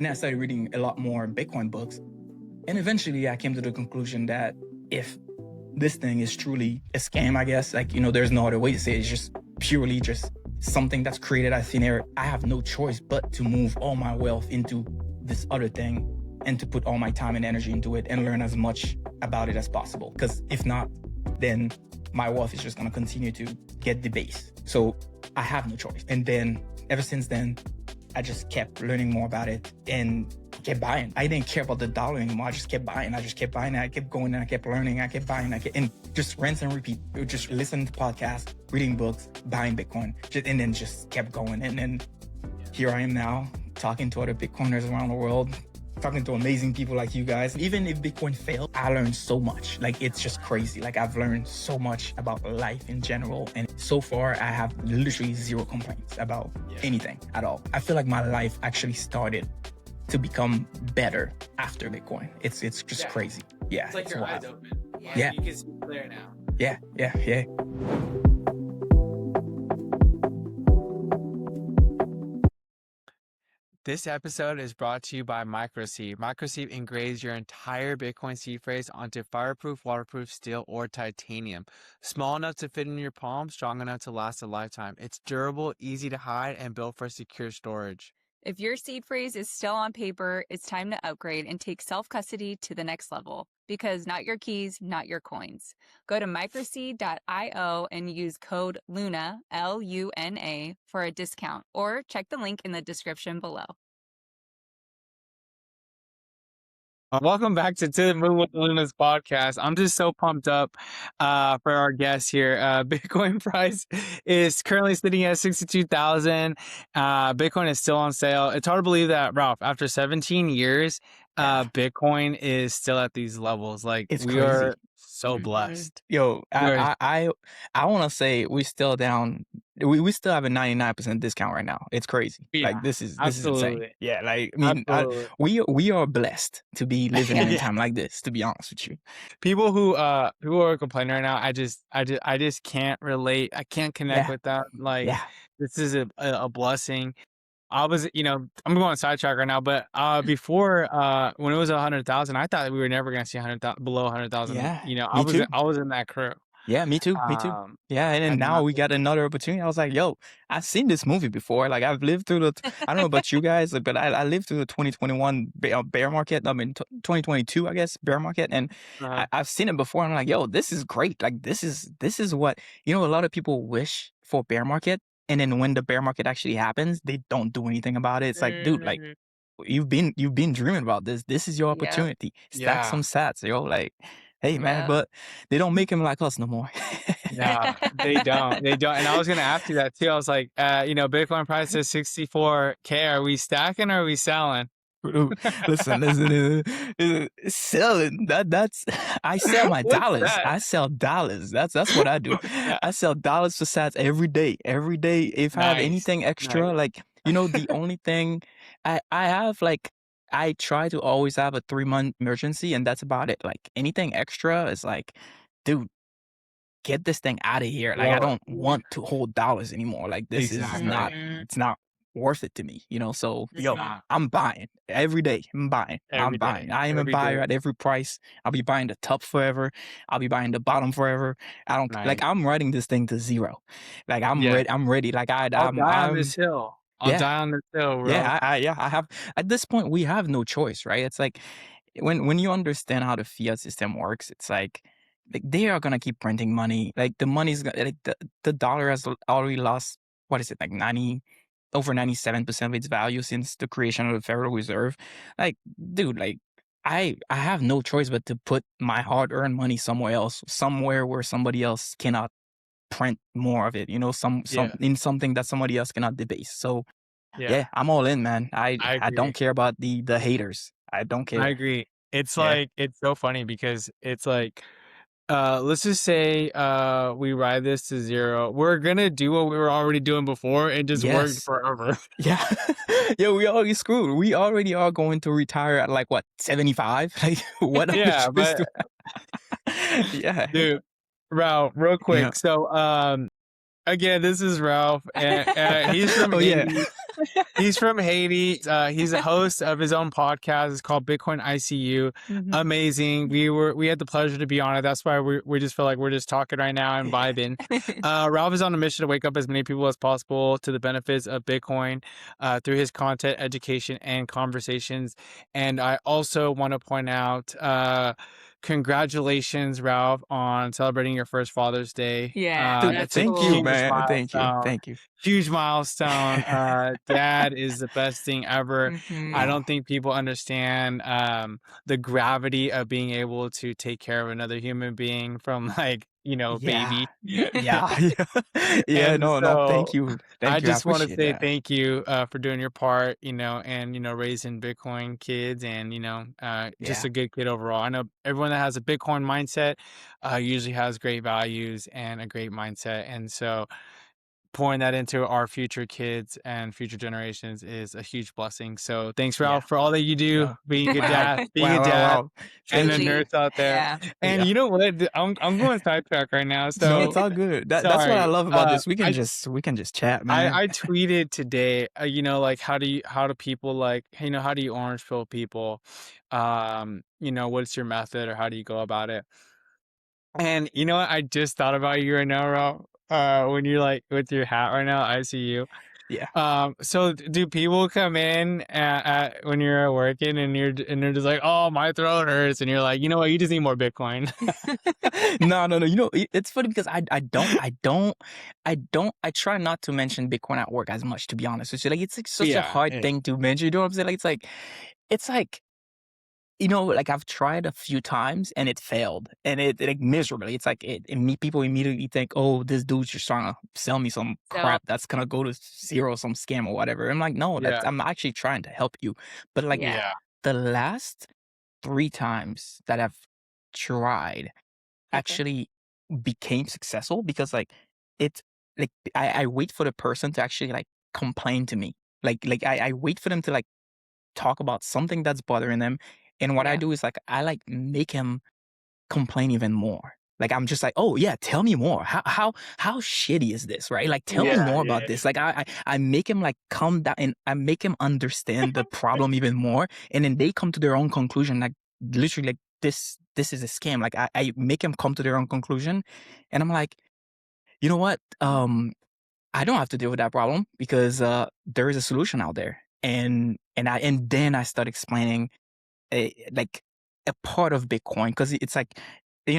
And I started reading a lot more Bitcoin books. And eventually I came to the conclusion that if this thing is truly a scam, I guess, like, there's no other way to say it. It's just purely just something that's created out of thin air. I have no choice but to move all my wealth into this other thing and to put all my time and energy into it and learn as much about it as possible. Because if not, then my wealth is just going to continue to get debased. So I have no choice. And then ever since then, I just kept learning more about it and kept buying. I didn't care about the dollar anymore. I just kept buying. I kept going and I kept learning. I kept buying. And just rinse and repeat. Just listening to podcasts, reading books, buying Bitcoin, and then just kept going. And then here I am now talking to other Bitcoiners around the world, talking to amazing people like you guys. Even if Bitcoin failed, I learned so much. Like, it's just crazy. Like, I've learned so much about life in general. And so far, I have literally zero complaints about anything at all. I feel like my life actually started to become better after Bitcoin. It's just crazy. Yeah. It's like your eyes open. Yeah. You can see clear now. Yeah. This episode is brought to you by Microseed. Microseed engraves your entire Bitcoin seed phrase onto fireproof, waterproof steel, or titanium. Small enough to fit in your palm, strong enough to last a lifetime. It's durable, easy to hide, and built for secure storage. If your seed phrase is still on paper, it's time to upgrade and take self-custody to the next level. Because not your keys, not your coins. Go to microseed.io and use code LUNA, L-U-N-A, for a discount, or check the link in the description below. Welcome back to the Move with Luna's podcast. I'm just so pumped up for our guest here. Bitcoin price is currently sitting at 62,000. Bitcoin is still on sale. It's hard to believe that, Ralph, after 17 years, Bitcoin is still at these levels. Like, it's we crazy. are so blessed. Yo, I want to say we still down. We still have a 99% discount right now. It's crazy. Yeah, like this is insane. Yeah, like I mean, we are blessed to be living in a time like this. To be honest with you, people who are complaining right now, I just can't relate. I can't connect with that. Like, this is a blessing. I was, I'm going on sidetrack right now, but before, when it was 100,000, I thought we were never going to see 100,000 below 100,000. Yeah, I was in that crew. Yeah, me too. Yeah, and then now we got another opportunity. I was like, yo, I've seen this movie before. Like, I've lived through I don't know about you guys, but I lived through the 2021 bear market. I mean, 2022, I guess, bear market. And I've seen it before. And I'm like, yo, this is great. Like, this is what, a lot of people wish for bear market. And then when the bear market actually happens, they don't do anything about it. It's like, dude, like, you've been dreaming about this. This is your opportunity. Stack some sats, yo. Like, hey, man, but they don't make them like us no more. No, they don't. And I was going to ask you that too. I was like, Bitcoin price is 64K. Are we stacking or are we selling? Listen, selling. That's I sell my dollars. I sell dollars. That's what I do. I sell dollars for sats every day. Every day, if I have anything extra, like, the only thing I have, like, I try to always have a 3-month emergency, and that's about it. Like, anything extra is like, dude, get this thing out of here. Like, I don't want to hold dollars anymore. Like, this is not. It's not worth it to me, so I'm buying every day. I'm buying. I am a buyer at every price. I'll be buying the top forever. I'll be buying the bottom forever. I don't like, I'm riding this thing to zero. Like, I'm ready. Like, I'll die on this hill. I'll die on this hill, bro. I have, at this point, we have no choice, right? It's like, when you understand how the fiat system works, it's like they are gonna keep printing money. Like, the money's like the dollar has already lost, what is it, like over 97% of its value since the creation of the Federal Reserve. Like, dude, like, I have no choice but to put my hard-earned money somewhere else, somewhere where somebody else cannot print more of it, in something that somebody else cannot debase. So I'm all in, man. I don't care about the haters. I don't care. I agree. It's like, it's so funny because it's like, let's just say we ride this to zero. We're gonna do what we were already doing before and just work forever. Yeah. We already screwed. We already are going to retire at, like, what, 75? Like, what? But dude, Ralph, real quick. So again, this is Ralph, and he's from Oh yeah. Haiti. He's from Haiti. He's a host of his own podcast. It's called Bitcoin ICU. Mhm. Amazing. We had the pleasure to be on it. That's why we just feel like we're just talking right now and vibing. Ralph is on a mission to wake up as many people as possible to the benefits of Bitcoin through his content, education, and conversations. And I also want to point out, congratulations, Ralph, on celebrating your first Father's Day. Yeah, Dude, That's that's a thank you, cool. huge man. Thank you. milestone. Thank you. Huge milestone. Dad is the best thing ever. I Mhm. Oh, don't think people understand the gravity of being able to take care of another human being from like, yeah. baby. Yeah. Yeah. Yeah. And No, no. Thank so you. I Thank you. I just want to appreciate say that. thank you for doing your part, and raising Bitcoin kids, and just Yeah. a good kid overall. I know everyone that has a Bitcoin mindset usually has great values and a great mindset, and so pouring that into our future kids and future generations is a huge blessing. So thanks, Yeah. Ralph, for all that you do, Yeah. being a good Wow. dad, being a Wow. Wow. dad, Wow. and a Thank you. Truly. nurse out there. Yeah. And Yeah. you know what? I'm going sidetrack right now. No, So it's all good. That's what I sorry. love about this. I We can just chat, I man. I tweeted today, like how do people like, how do you orange pill people? What's your method or how do you go about it? And you know what? I just thought about you right now, Ralph. When you're like with your hat right now, I see you. Yeah. So do people come in when you're working and they're just like, oh, my throat hurts, and you're like, you know what? You just need more Bitcoin. No, no, no. It's funny because I try not to mention Bitcoin at work as much, to be honest with you. Like, it's like such a Yeah, hard yeah, thing to mention. You know what I'm saying? It's like, like I've tried a few times and it failed, and it like miserably. It's like people immediately think, oh, this dude's just trying to sell me some So, crap that's gonna go to zero, some scam or whatever. I'm like, no, yeah, I'm actually trying to help you. But like yeah. yeah, the last 3 times that I've tried Okay. actually became successful because like it's like I wait for the person to actually like complain to me. I wait for them to like talk about something that's bothering them. And what I Yeah. do is like I like make him complain even more. Like I'm just like, oh yeah, tell me more. How shitty is this, right? Like tell me yeah, more about yeah, this. Like I make him like come down and I make him understand the problem even more, and then they come to their own conclusion. Like literally, like this is a scam. Like I make him come to their own conclusion, and I'm like, you know what? I don't have to deal with that problem because there is a solution out there, and then I start explaining like a part of Bitcoin because it's like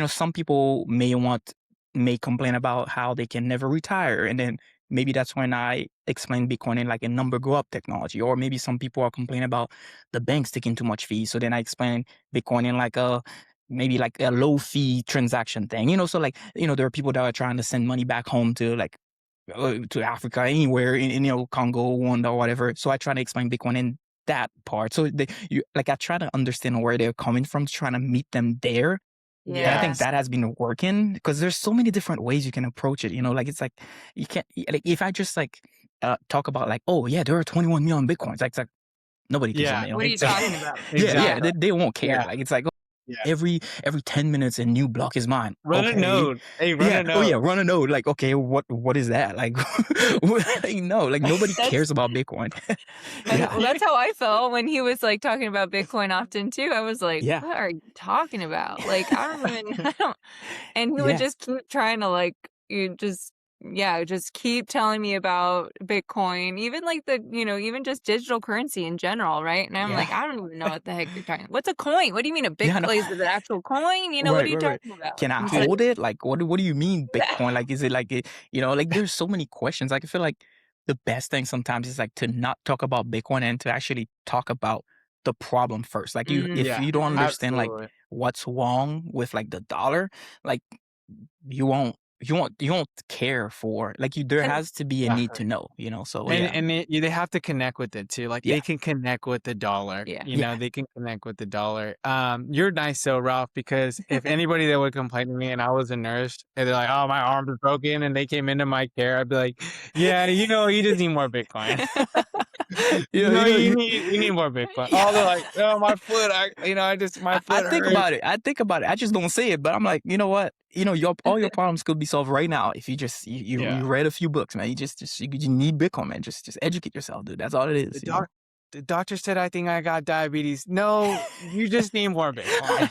some people may complain about how they can never retire, and then maybe that's when I explain Bitcoin in like a number go up technology, or maybe some people are complaining about the banks taking too much fees, so then I explain Bitcoin in like a maybe like a low fee transaction thing, so like there are people that are trying to send money back home to Africa, anywhere in Congo, Rwanda, or whatever. So I try to explain Bitcoin in that part. So I try to understand where they're coming from, trying to meet them there. And I Yeah. think yes, that has been working because there's so many different ways you can approach it. Like it's like you can't like if I just like talk about like, oh yeah, there are 21 million Bitcoins. Like, it's like nobody gives a yeah, damn. What are you It's like, talking about? yeah, yeah, exactly, they won't care. yeah, Like it's like yeah. every 10 minutes a new block is mine. Run a Okay. node. Hey, run Yeah. a Oh yeah, node. run a node. Like, okay, what is that? Like, like no, like nobody That's cares about Bitcoin. Yeah. well, that's how I felt when he was like talking about Bitcoin often too. I was like, Yeah. what are you talking about? Like, I don't even, I don't, and he would Yeah. just keep trying to like, yeah, just keep telling me about Bitcoin, even like even just digital currency in general, right? And I'm Yeah. like, I don't even know what the heck you're talking. What's a coin? What do you mean a Yeah, no. Bitcoin? Is it an actual coin? What are Right, you right, right. talking about? Can I He's like, hold it? Like, what do you mean yeah, Bitcoin? Like, is it like, like there's so many questions. Like, I feel like the best thing sometimes is like to not talk about Bitcoin and to actually talk about the problem first. Like, if Yeah, you don't mm-hmm. understand like absolutely. what's wrong with like the dollar, like you won't care for like there And has to be a need to know. So And yeah, and they have to connect with it too. Like yeah, they can connect with the dollar. yeah. yeah, They can connect with the dollar. You're nice though, Ralph, because if anybody that would complain to me and I was a nurse and they're like, "Oh, my arm is broken," and they came into my care, I'd be like, "Yeah, you just need more Bitcoin." You need more Bitcoin. Oh, they're like, oh, my foot. My foot I think hurts. about it. I just don't say it, but I'm like, you know what? All your problems could be solved right now if you just you read a few books, man. You need Bitcoin, man. Just educate yourself, dude. That's all it is. The doctor said I think I got diabetes. No, you just need more Bitcoin.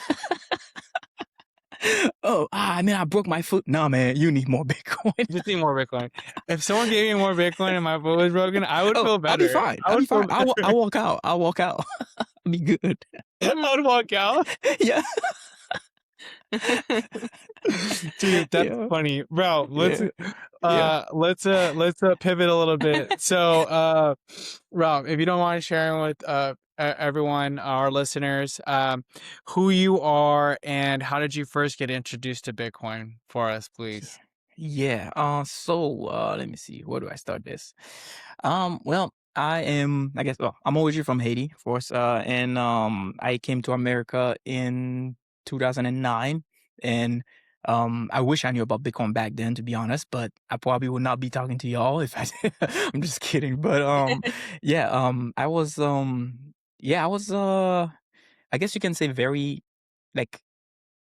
Oh, I broke my foot. No, man, you need more Bitcoin. Just need more Bitcoin. If someone gave me more Bitcoin and my foot was broken, I would feel better. I'll be fine. I'll walk out. I'll be good. I would walk out. Yeah. Dude, that's funny, bro. Let's pivot a little bit. So, Rob, if you don't mind sharing with everyone, our listeners, who you are and how did you first get introduced to Bitcoin for us, please? Yeah. So let me see. Where do I start this? Well, I'm originally from Haiti, of course. And I came to America in 2009. And I wish I knew about Bitcoin back then, to be honest, but I probably would not be talking to y'all if I did. I'm just kidding. But I was I guess you can say very like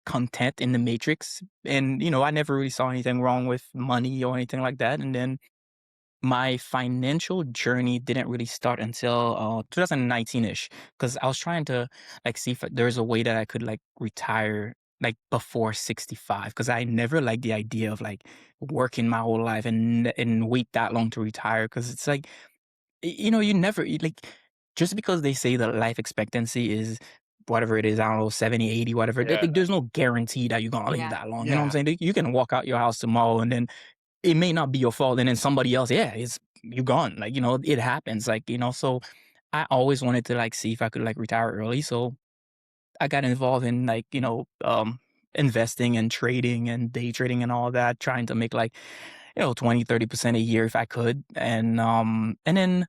content in the matrix. And I never really saw anything wrong with money or anything like that. And then my financial journey didn't really start until 2019ish, because I was trying to see if there's a way that I could retire before 65, because I never liked the idea of working my whole life and wait that long to retire, because it's you never just because they say that life expectancy is whatever it is, I don't know, 70, 80, whatever. There's no guarantee that you're gonna live that long. You know what I'm saying? You can walk out your house tomorrow and then it may not be your fault, and then somebody else, you're gone. It happens. So I always wanted to see if I could retire early. So I got involved in investing and trading and day trading and all that, trying to make 20-30% a year if I could. And then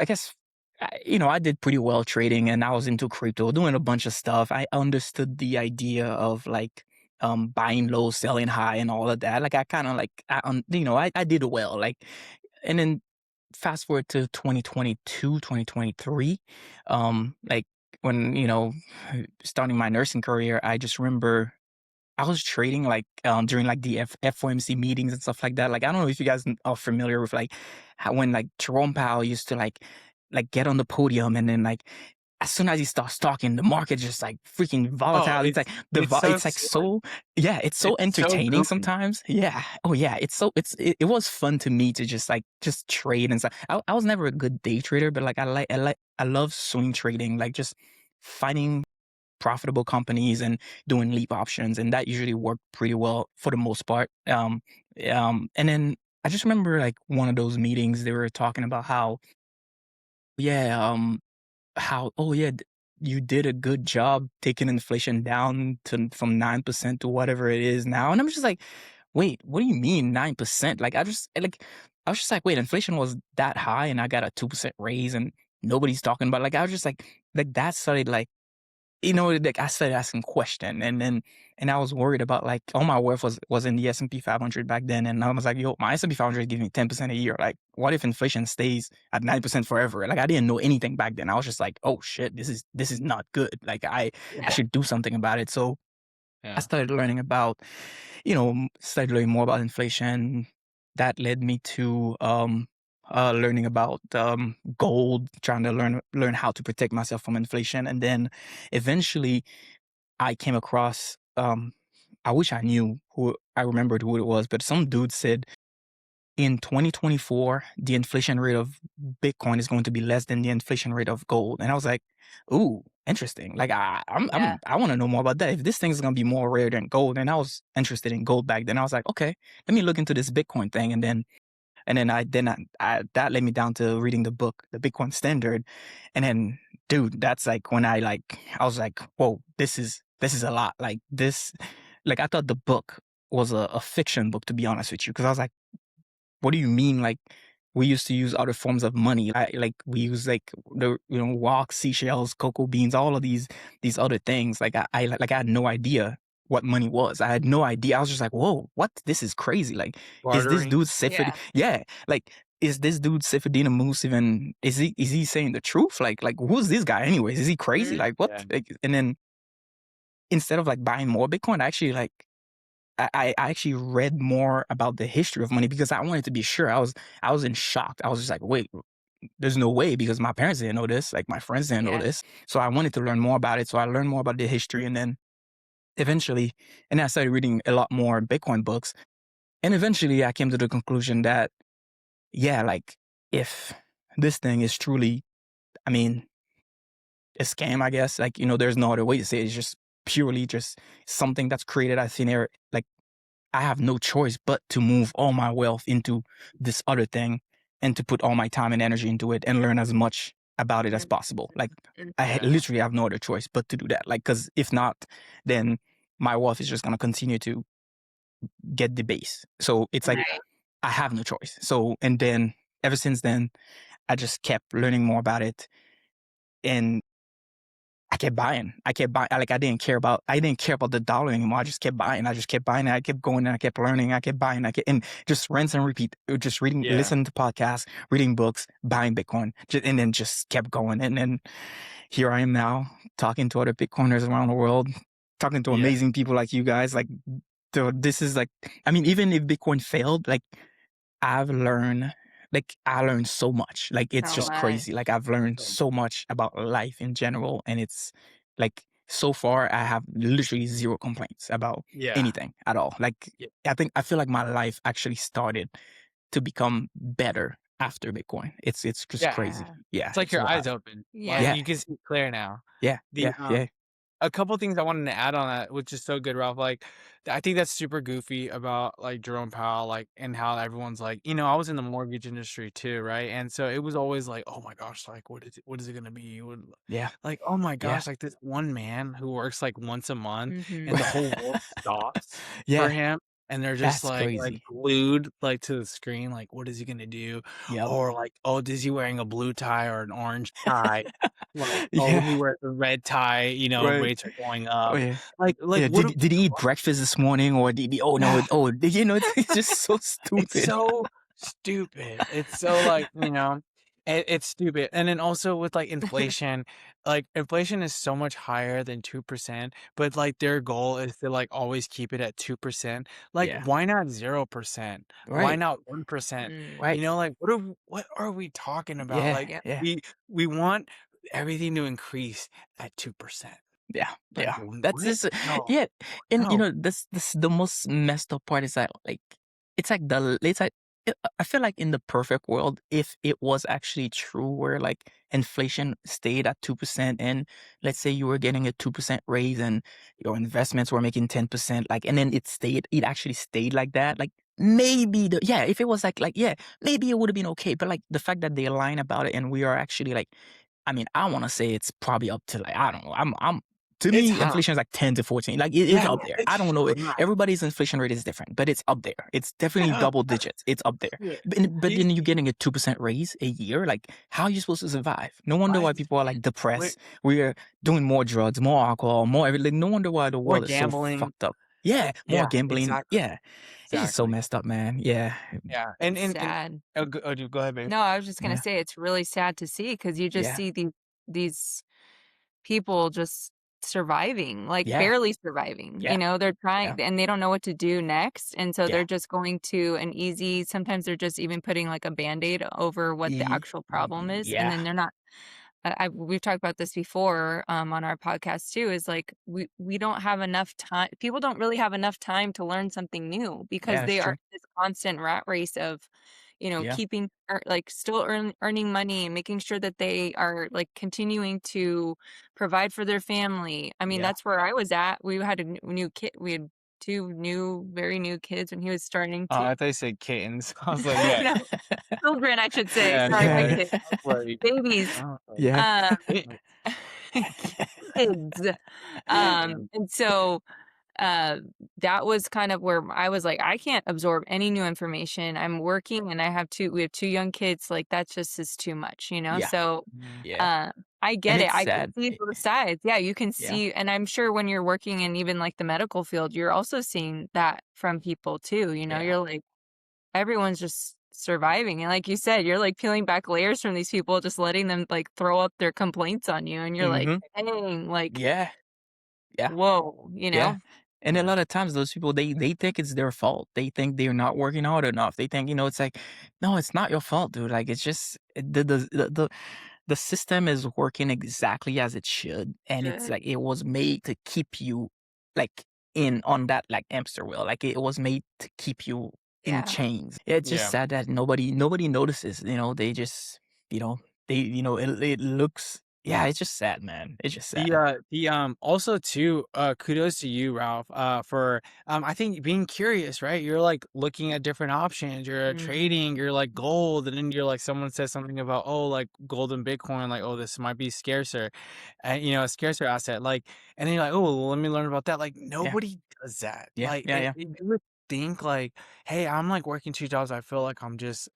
I guess I did pretty well trading, and I was into crypto, doing a bunch of stuff. I understood the idea of buying low, selling high, and all of that. I kind of I did well. And then fast forward to 2022, 2023, when starting my nursing career, I just remember I was trading during the FOMC meetings and stuff like that. I don't know if you guys are familiar with how when Jerome Powell used to get on the podium, and then as soon as he starts talking, the market just freaking volatile. It's so entertaining sometimes. Yeah. Oh yeah. It was fun to me to just trade and stuff. I was never a good day trader, but I love swing trading, just finding profitable companies and doing leap options, and that usually worked pretty well for the most part. And then I just remember one of those meetings, they were talking about how you did a good job taking inflation down from 9% to whatever it is now. And I'm just wait, what do you mean 9%? I was just wait, inflation was that high and I got a 2% raise and nobody's talking about I was just that started I started asking questions, and I was worried about all my worth was in the S&P 500 back then, and I was yo, my S&P 500 is giving me 10% a year. What if inflation stays at 9% forever? I didn't know anything back then. I was just oh shit, this is not good. I should do something about it. So I started learning about, started learning more about inflation. That led me to learning about gold, trying to learn how to protect myself from inflation. And then eventually I came across, I wish I remembered who it was, but some dude said in 2024, the inflation rate of Bitcoin is going to be less than the inflation rate of gold. And I was ooh, interesting. I want to know more about that. If this thing is going to be more rare than gold, and I was interested in gold back then, I was okay, let me look into this Bitcoin thing. And then that led me down to reading the book, The Bitcoin Standard. And then, dude, that's when I was whoa, this is a lot. I thought the book was a fiction book, to be honest with you. Cause I was what do you mean? We used to use other forms of money. We use the, rocks, seashells, cocoa beans, all of these other things. I had no idea what money was. I had no idea. I was just whoa, what? This is crazy. Is this dude Sifid? Yeah. is this dude Sifadina Moose even, is he saying the truth? Like who's this guy anyways? Is he crazy? Mhm. Like what? Yeah. Like, and then instead of like buying more Bitcoin, I actually like I actually read more about the history of money because I wanted to be sure. I was in shock. I was just like, wait, there's no way, because my parents didn't know this, like my friends didn't know Yeah. this. So I wanted to learn more about it. So I learned more about the history, and then eventually, and I started reading a lot more Bitcoin books. And eventually I came to the conclusion that, yeah, like if this thing is truly, I mean, a scam, I guess, like, there's no other way to say it. It's just purely just something that's created out of thin air. Like, I have no choice but to move all my wealth into this other thing and to put all my time and energy into it and learn as much about it as possible. Like, I Yeah. literally have no other choice but to do that. Like, because if not, then my wealth is just going to continue to get debased. So it's like, Right. I have no choice. So, and then ever since then, I just kept learning more about it, and I kept buying. Like, I didn't care about the dollar anymore. I just kept buying. I just kept buying. And I kept going, and I kept learning. I kept buying. And just rinse and repeat. Just reading, Yeah. listening to podcasts, reading books, buying Bitcoin, and then just kept going. And then here I am now, talking to other Bitcoiners around the world, talking to Yeah. amazing people like you guys. Like, this is like, I mean, even if Bitcoin failed, like, I learned so much. Like, it's So just much. crazy. Like, I've learned so much about life in general, and it's like, so far I have literally zero complaints about Yeah. anything at all. Like, Yeah. I feel like my life actually started to become better after Bitcoin. It's just crazy. Yeah, It's like it's your eyes wild. open. Yeah. Like Yeah, you can see clear now. yeah, The yeah. A couple things I wanted to add on that, which is so good, Ralph. Like, I think that's super goofy about like Jerome Powell, like, and how everyone's like, I was in the mortgage industry too, right? And so it was always like, oh my gosh, like, what is it gonna be? Yeah, Like, oh my yeah, gosh, like this one man who works like once a month, Mhm. and the whole world stops for yeah. him, and they're just That's like crazy. glued like to the screen, like, what is he gonna do? Yep. Or like, oh, is he wearing a blue tie or an orange tie? Like, oh, Yeah. he wears a red tie, Right. rates are going Oh up. yeah. Like Yeah. what Did he eat breakfast this morning, or did he? Oh no. yeah, Oh, it's just so it's stupid. so stupid. It's so like, it's stupid. And then also with like inflation is so much higher than 2%, but like their goal is to like always keep it at 2%. Like Yeah. why not 0%? Why Right. not 1%? Mm. Right. Like what are we talking about? Yeah. Like Yep. Yeah. we want everything to increase at 2%. Yeah. Like Yeah. That's what? just No. yeah. And No. this the most messed up part is that, like, it's like I feel like in the perfect world, if it was actually true, where like inflation stayed at 2%, and let's say you were getting a 2% raise and your investments were making 10%, like, and then it actually stayed like that, like, maybe if it was like, yeah, maybe it would have been okay. But like the fact that they line about it, and we are actually like, I mean, I want to say it's probably up to, like, I don't know. To It's me, high. inflation is like 10 to 14. Like, it's Yeah, up there. I it's don't know. high. Everybody's inflation rate is different, but it's up there. It's definitely Yeah. double digits. It's up there. Yeah. But You then you're getting a 2% raise a year. Like, how are you supposed to survive? No wonder why right? people are like Wait, depressed. We're doing more drugs, more alcohol, more everything. No wonder why the or world is so gambling. fucked up. Yeah, more Yeah, gambling. exactly. Yeah, it's just so Exactly. messed up, man. Yeah, Yeah. It's And sad. go ahead, babe. No, I was just gonna yeah, say it's really sad to see because you just yeah, see these people just surviving, like yeah, barely surviving. yeah, They're yeah, trying and they don't know what to do next. And so yeah. they're just going to an easy, sometimes they're just even putting like a band-aid over what the actual problem is. And Yeah, then they're not we've talked about this before on our podcast too, is like we don't have enough time. People don't really have enough time to learn something new because yeah. That's they are true. in this constant rat race of, Yeah, keeping like still earning money and making sure that they are like continuing to provide for their family. I mean, yeah. that's where I was at. We had a new kid. We had two very new kids when he was starting Oh, to. I thought you said kittens. I was like, yeah, No, children, I should say. yeah, Sorry, my Yeah. kids, I was like, babies. I was like, Yeah. Um, kittens. kids. And so uh that was kind of where I was like, I can't absorb any new information. I'm working and we have two young kids, like that just is too much. Yeah. So Mhm. Yeah. I And get it. it's I can sad. see both sides. Yeah, you can Yeah. see, and I'm sure when you're working in even like the medical field, you're also seeing that from people too. Yeah. You're like, everyone's just surviving. And like you said, you're like peeling back layers from these people, just letting them like throw up their complaints on you. And you're like, Mhm. dang, like, Yeah. Yeah. whoa, you Yeah. know? And a lot of times those people, they think it's their fault. They think they're not working hard enough. They think, it's like, no, it's not your fault, dude. Like it's just the system is working exactly as it should. And it's Good. like it was made to keep you like in on that like hamster wheel. Like it was made to keep you in Yeah. chains. It's just Yeah. sad that nobody notices. They just, it looks, yeah, it's just sad, man. It's just sad. Also too, kudos to you, Ralph, for I think being curious, right? You're like looking at different options, you're Mhm. trading, you're like gold, and then you're like someone says something about, oh, like gold and Bitcoin, like, oh, this might be scarcer, and a scarcer asset, like, and then you're like, oh, well, let me learn about that. Like Yeah. nobody does that. Yeah. Like Yeah. Yeah. you would think like, hey, I'm like working two jobs. I feel like I'm just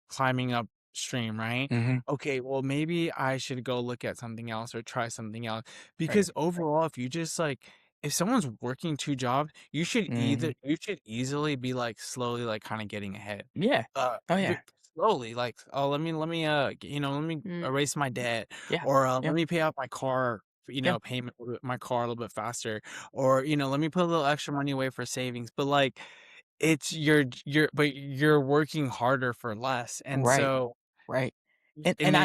climbing upstream, right? Mm-hmm. Okay, well, maybe I should go look at something else or try something else. Right. Because overall, if you just like, if someone's working two jobs, Mm-hmm. you should easily be like slowly, like kind of getting ahead. Yeah. Oh V yeah. slowly, like, oh, let me Mm. erase my debt, Yeah. or Yeah. let me pay off my car, Yeah. payment, my car a little bit faster, or let me put a little extra money away for savings. But like, it's but you're working harder for less, and Right. so, Right. And and and then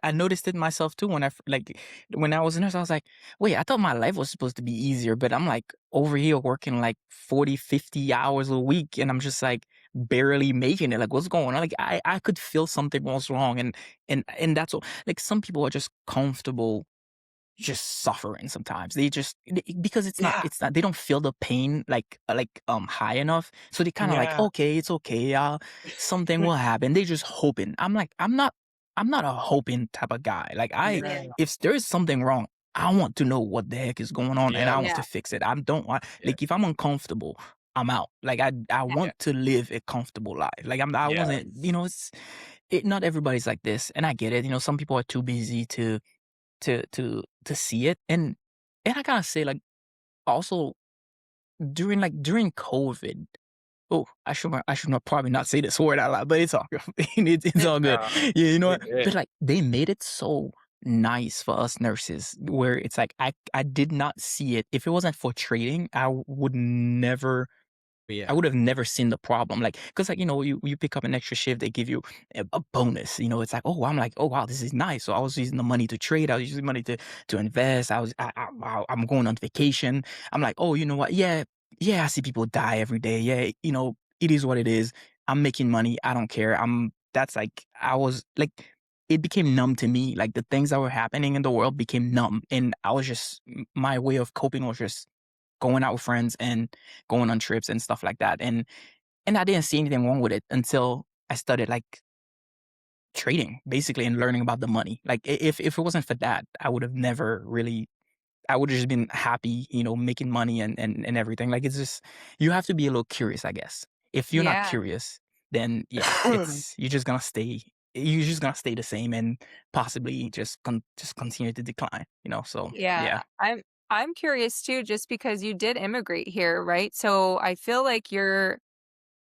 I noticed it myself too when like when I was a nurse, I was like, wait, I thought my life was supposed to be easier, but I'm like over here working like 40, 50 hours a week and I'm just like barely making it. Like what's going on? Like I could feel something was wrong and that's what like some people are just comfortable just suffering sometimes. Because yeah, it's not they don't feel the pain high enough. So they kind of like, yeah, okay, it's okay. Something will happen. They just hoping. I'm like, I'm not a hoping type of guy. Like Yeah. yeah, if there is something wrong, I want to know what the heck is going on and I yeah, want Yeah. to fix it. I don't want yeah, like if I'm uncomfortable, I'm out. Like I Yeah. yeah, want to live a comfortable life. Like I wasn't, yes, not everybody's like this. And I get it. Some people are too busy to see it. And I gotta say, like, also during COVID. Oh, I should not probably not say this word out loud, but it's all good. It's all good. uh, Yeah, you know you're what? good. But like they made it so nice for us nurses where it's like I did not see it. If it wasn't for trading, I Yeah, would have never seen the problem. Like, cause like, you pick up an extra shift, they give you a bonus. It's like, oh, I'm like, oh wow, this is nice. So I was using the money to trade. I was using money to invest. I'm going on vacation. I'm like, oh, you know what? Yeah, yeah. I see people die every day. Yeah, it is what it is. I'm making money. I don't care. That's like I was like, it became numb to me. Like the things that were happening in the world became numb, and I was just my way of coping was just going out with friends and going on trips and stuff like that. And I didn't see anything wrong with it until I started like trading basically and learning about the money. Like if it wasn't for that, I would have never really I would have just been happy, making money and everything. Like it's just you have to be a little curious, I guess. If you're not Yeah. curious, then yeah, it's you're just gonna stay the same and possibly just continue to decline, So Yeah. yeah. I'm curious too, just because you did immigrate here, right? So I feel like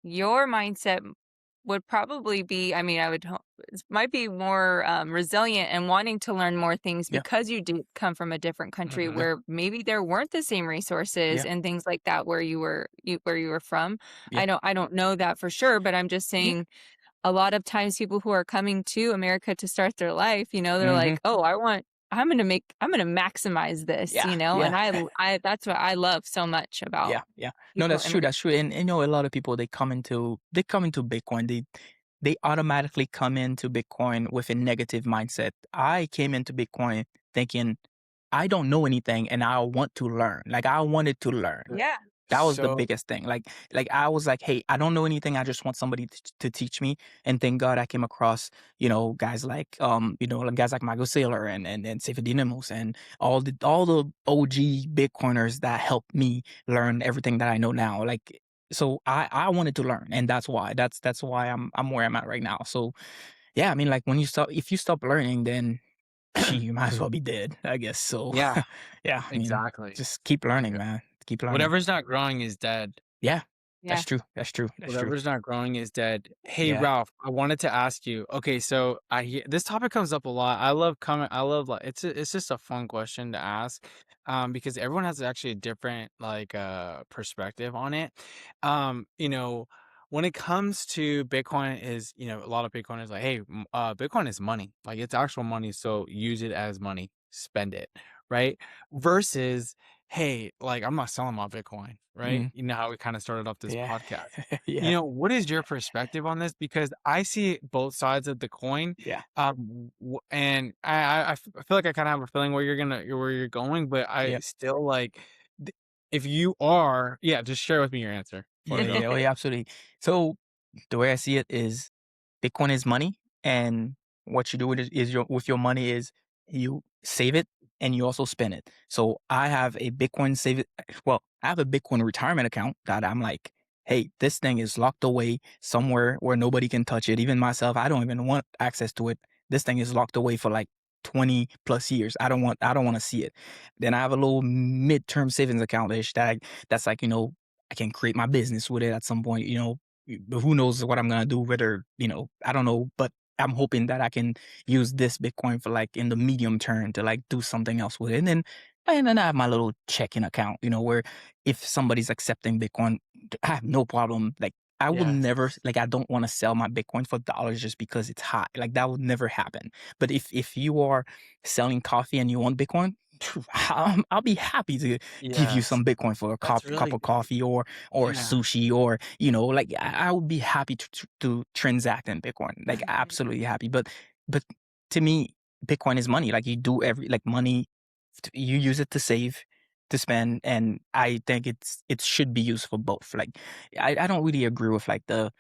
your mindset would probably be, I mean, I would might be more resilient and wanting to learn more things Yeah. because you did come from a different country mhm, Yeah. where maybe there weren't the same resources Yeah. and things like that where you were from. Yeah. I don't know that for sure, but I'm just Yeah. saying a lot of times people who are coming to America to start their life, they're Mhm. like, "Oh, I'm gonna maximize this," Yeah. and Yeah. I that's what I love so much about Yeah, yeah. No, people that's true. immigrating. That's true. And a lot of people they come into Bitcoin. They automatically come into Bitcoin with a negative mindset. I came into Bitcoin thinking I don't know anything and I want to learn. Like I wanted to learn. Yeah. That was the so biggest thing. Like I was like, hey, I don't know anything. I just want somebody to teach me. And thank God I came across, guys like like guys like Michael Saylor and Safer and all the OG Bitcoiners that helped me learn everything that I know now. Like so I wanted to learn and that's why I'm where I'm at right now. So yeah, I mean like if you stop learning then you might as well be dead, I guess. So yeah, yeah, I mean exactly. just keep learning, Yeah. man. Keep learning. Whatever's not growing is dead. Yeah. Yeah. That's true. That's true. Whatever's not growing is dead. Hey, Yeah. Ralph, I wanted to ask you. Okay, so this topic comes up a lot. I love comment. I love like it's just a fun question to ask, because everyone has actually a different like perspective on it. You know, when it comes to Bitcoin, is a lot of Bitcoin is like, hey, Bitcoin is money, like it's actual money, so use it as money, spend it, right? Versus, hey, like I'm not selling my Bitcoin, right? Mm, You know how we kind of started off this yeah. podcast. Yeah. What is your perspective on this? Because I see both sides of the coin, Yeah. and I feel like I kind of have a feeling where where you're going, but I Yeah. still like, if you are, yeah, just share with me your answer before I Yeah. go. Yeah. Oh, yeah. Absolutely. So the way I see it is Bitcoin is money, and what you do with it is with your money is you save it and you also spend it. So I have a Bitcoin save it. Well, I have a Bitcoin retirement account that I'm like, hey, this thing is locked away somewhere where nobody can touch it. Even myself, I don't even want access to it. This thing is locked away for like 20 plus years. I don't want to see it. Then I have a little midterm savings account ish that's like, I can create my business with it at some point, but who knows what I'm gonna do, whether, I don't know, but I'm hoping that I can use this Bitcoin for like in the medium term to like do something else with it. And then I have my little checking account, where if somebody's accepting Bitcoin, I have no problem. Like I would Yes. never like I don't want to sell my Bitcoin for dollars just because it's hot. Like that would never happen. But if you are selling coffee and you want Bitcoin, I'll be happy to give you Yes. some Bitcoin for a That's cup really of good. coffee or Yeah. sushi or like I would be happy to transact in Bitcoin, like absolutely happy. But to me, Bitcoin is money. Like you do like money, you use it to save, to spend, and I think it should be used for both. Like I don't really agree with like the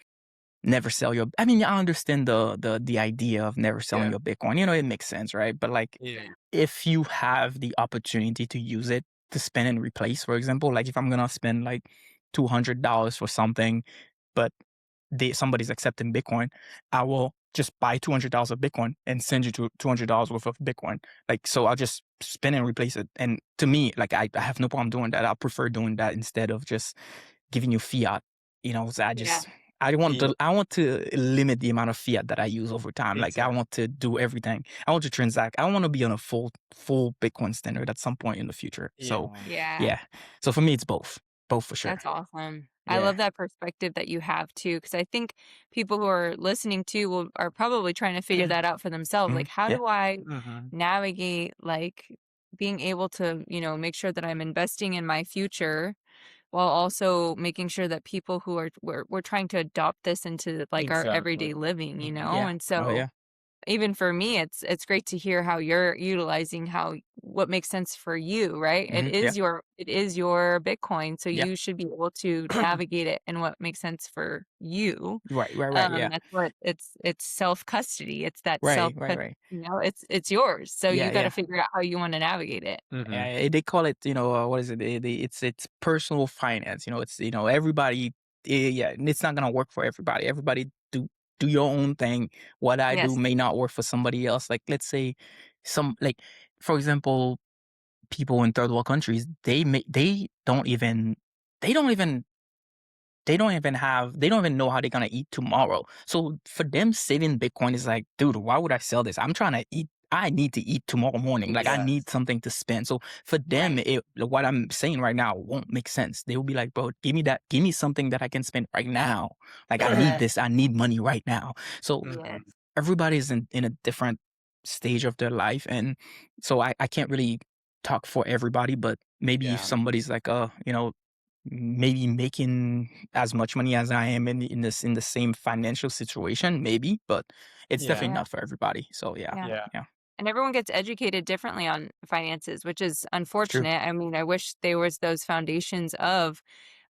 never sell your. I mean, I understand the idea of never selling Yeah. your Bitcoin. It makes sense, right? But like Yeah. if you have the opportunity to use it to spend and replace, for example, like if I'm gonna spend like $200 for something, but somebody's accepting Bitcoin, I will just buy $200 of Bitcoin and send you to $200 worth of Bitcoin. Like, so I'll just spin and replace it. And to me, like I have no problem doing that. I prefer doing that instead of just giving you fiat. So Yeah. Yeah. I want to limit the amount of fiat that I use over time. Like I Exactly. want to do everything. I want to transact. I want to be on a full Bitcoin standard at some point in the future. So Yeah. Yeah. yeah. So for me, it's both for sure. That's awesome. I Yeah. love that perspective that you have too, because I think people who are listening to are probably trying to figure that out for themselves. Like, how Yeah. do I Hmm. navigate like being able to, make sure that I'm investing in my future while also making sure that people who we're trying to adopt this into like our Exactly. everyday living, Yeah. And Oh so yeah. even for me, it's great to hear how you're utilizing what makes sense for you, right? Yeah. It is your Bitcoin, so Yeah. you should be able to navigate it in what makes sense for you. Right. Right. Right. Yeah. That's what it's self custody. It's that Right. Right. Right. it's yours. So you Yeah. got to Yeah. figure out how you want to navigate it. Hmm. They call it, what is it? It's personal finance. It's everybody. Yeah, and it's not gonna work for everybody. Everybody do your own thing. What I do Yes. may not work for somebody else. Like let's say for example, people in third world countries, they don't even they don't even know how they're gonna eat tomorrow. So for them, saving Bitcoin is like, dude, why would I sell this? I'm trying to eat. I need to eat tomorrow morning. Like I Yes. need something to spend. So for them, Right. what I'm saying right now won't make sense. They will be like, bro, give me that. Give me something that I can spend right now. Like I need Yes. this. I need money right now. So Yes. Hmm. everybody's in a different stage of their life, and so I can't really talk for everybody, but maybe if Yeah. somebody's like maybe making as much money as I am in the same financial situation, maybe, but it's Yeah. definitely Yeah. not for everybody. So yeah. Yeah. Yeah. Yeah. And everyone gets educated differently on finances, which is It's true. unfortunate. I mean, I wish there was those foundations of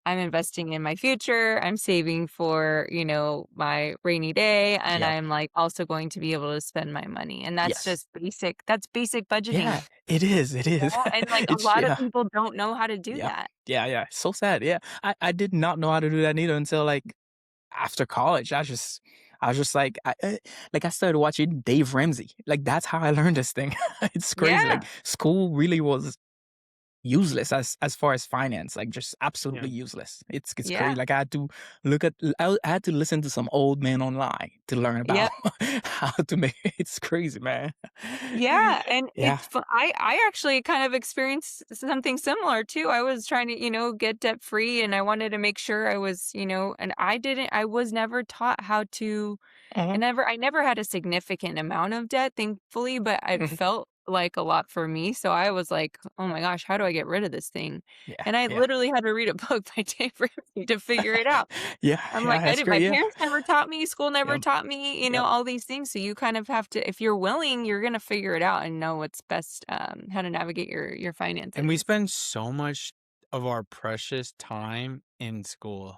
I'm investing in my future, I'm saving for, my rainy day, and Yep. I'm like also going to be able to spend my money. And that's Yes. just that's basic budgeting. Yeah, it is. It is. And like a It's lot of yeah. people don't know how to do Yeah. that. Yeah, yeah. So sad. Yeah. I did not know how to do that either until like after college. I was just like I started watching Dave Ramsey. Like that's how I learned this thing. It's crazy. Yeah. Like school really was useless as far as finance, like just Yeah. absolutely useless. It's Yeah. crazy. Like I had to I had to listen to some old man online to learn about Yep. how to make it's crazy, man. Yeah, and Yeah. I actually kind of experienced something similar too. I was trying to, get debt free and I wanted to make sure I was, and I was never taught how to Mhm, I never had a significant amount of debt, thankfully, but it mhm. felt like a lot for me. So I was like, "Oh my gosh, how do I get rid of this thing?" Yeah, And I yeah. literally had to read a book by Dave Ramsey to figure it out. Yeah, I'm yeah, like, I that's didn't my great, yeah. parents never taught me, school never Yep, taught me, yep. all these things. So you kind of have to, if you're willing, you're gonna figure it out and know what's best, how to navigate your And we finances. spend so much of our precious time in school.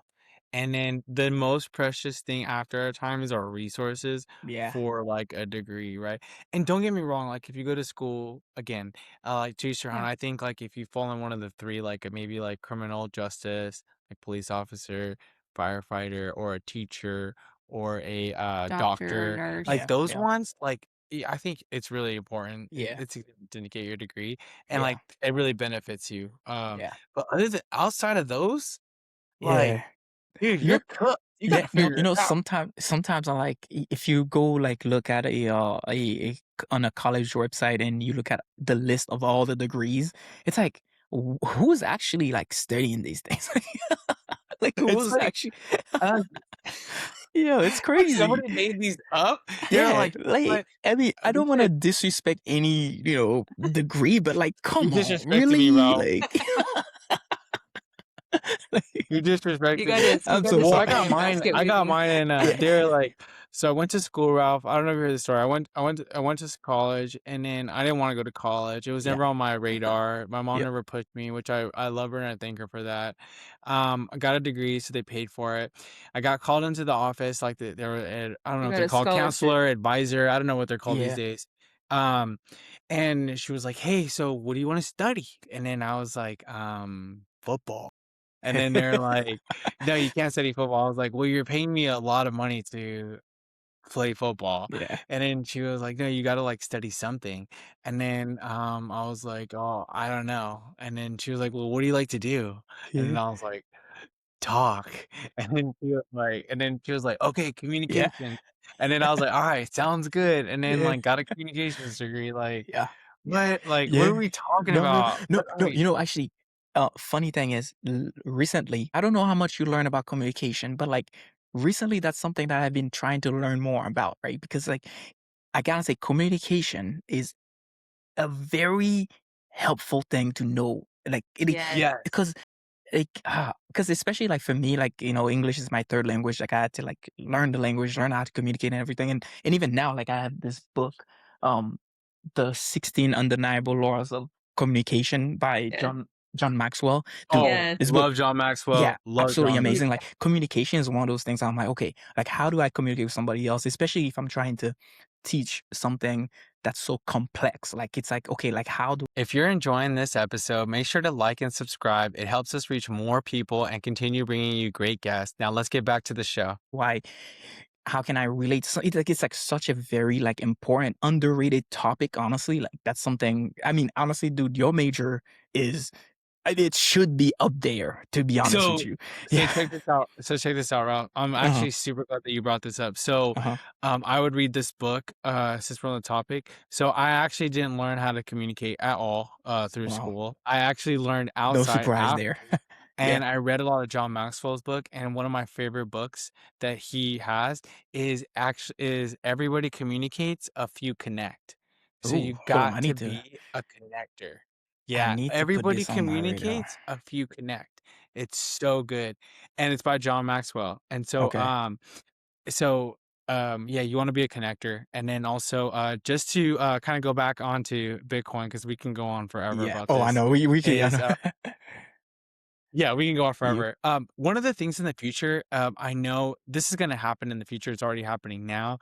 And then the most precious thing after our time is our resources Yeah, for like a degree, right? And don't get me wrong, like if you go to school again, like to each their own, Yeah, I think like if you fall in one of the three, like maybe like criminal justice, like police officer, firefighter, or a teacher, or a doctor or doctor, like nurse. yeah, those yeah, ones, like I think it's really important. yeah, It's to get your degree and yeah, like it really benefits you. yeah, But other than outside of those, like, yeah. dude, You you're cooked. You Yeah, gotta figure it out. sometimes I like if you go like look at on a college website and you look at the list of all the degrees, it's like who's actually like studying these things? Like It's who's like, actually uh, yeah, it's like crazy. somebody made these up. You're Yeah, like, like but I mean, I this don't want to is disrespect any, degree, but like you're come on, disrespecting me, really? Ralph. Like, like You're You disrespecting me. gotta you I'm gotta so Well, sorry. I step in got and mine. basket I got weaving. mine, and Yeah. they're like, so I went to school, Ralph. I don't know if you heard the story. I went to college, and then I didn't want to go to college. It was Yeah. never on my radar. My mom Yep. never pushed me, which I love her and I thank her for that. I got a degree, so they paid for it. I got called into the office, like they were, I don't know You if got they a call scholarship. counselor, advisor. I don't know what they're called these Yeah. days. Um, and she was like, "Hey, so what do you want to study?" And then I was like, football." And then they're like, "No, you can't study football." I was like, "Well, you're paying me a lot of money to play football." Yeah. And then she was like, "No, you gotta like study something." And then I was like, "Oh, I don't know." And then she was like, "Well, what do you like to do?" And then Yeah. I was like, "Talk." And then she was like, "Okay, Yeah. communication." And then I was like, "All right, sounds good." And then Yeah. like got a communications degree. Like, Yeah. Yeah. what? Like, what are Yeah. we talking No, no, about? no, What are no. we? Actually, funny thing is, recently, I don't know how much you learn about communication, but like recently, that's something that I've been trying to learn more about, right? Because like I gotta say, communication is a very helpful thing to know. Like it Yes. Yeah. because like, because especially like for me, like English is my third language. Like I had to like learn the language, learn how to communicate and everything. And even now, like I have this book, um, the 16 Undeniable Laws of Communication by Yes. John Maxwell. Dude, Oh, Yes. this book, love John yeah, Maxwell. Love absolutely John amazing. Maxwell. Like communication is one of those things I'm like, okay, like how do I communicate with somebody else, especially if I'm trying to teach something that's so complex. Like it's like, okay, like how do If you're enjoying this episode, make sure to like and subscribe. It helps us reach more people and continue bringing you great guests. Now, let's get back to the show. why how can I relate? So it's like such a very like important, underrated topic. Honestly, like that's something. I mean, honestly, dude, your major is it should be up there. To be honest with So, you, so yeah. check this out. So check this out, Ralph. I'm Uh huh. actually super glad that you brought this up. So, Uh huh. I would read this book, since we're on the topic. So I actually didn't learn how to communicate at all, through Wow. school. I actually learned No outside surprise after. there. Yeah. And I read a lot of John Maxwell's book, and one of my favorite books that he has is Everybody Communicates, a Few Connect. So Ooh, you hold on. got to be a connector. I Yeah, need to put everybody this on my radar. communicates, a few connect. It's so good. And it's by John Maxwell. And so Okay. so yeah, you want to be a connector. And then also just to kind of go back onto Bitcoin because we can go on forever Yeah. about Oh, I this know. We can. I is know. yeah, we can go on You. forever. One of the things in the future, I know this is going to happen in the future. It's already happening now.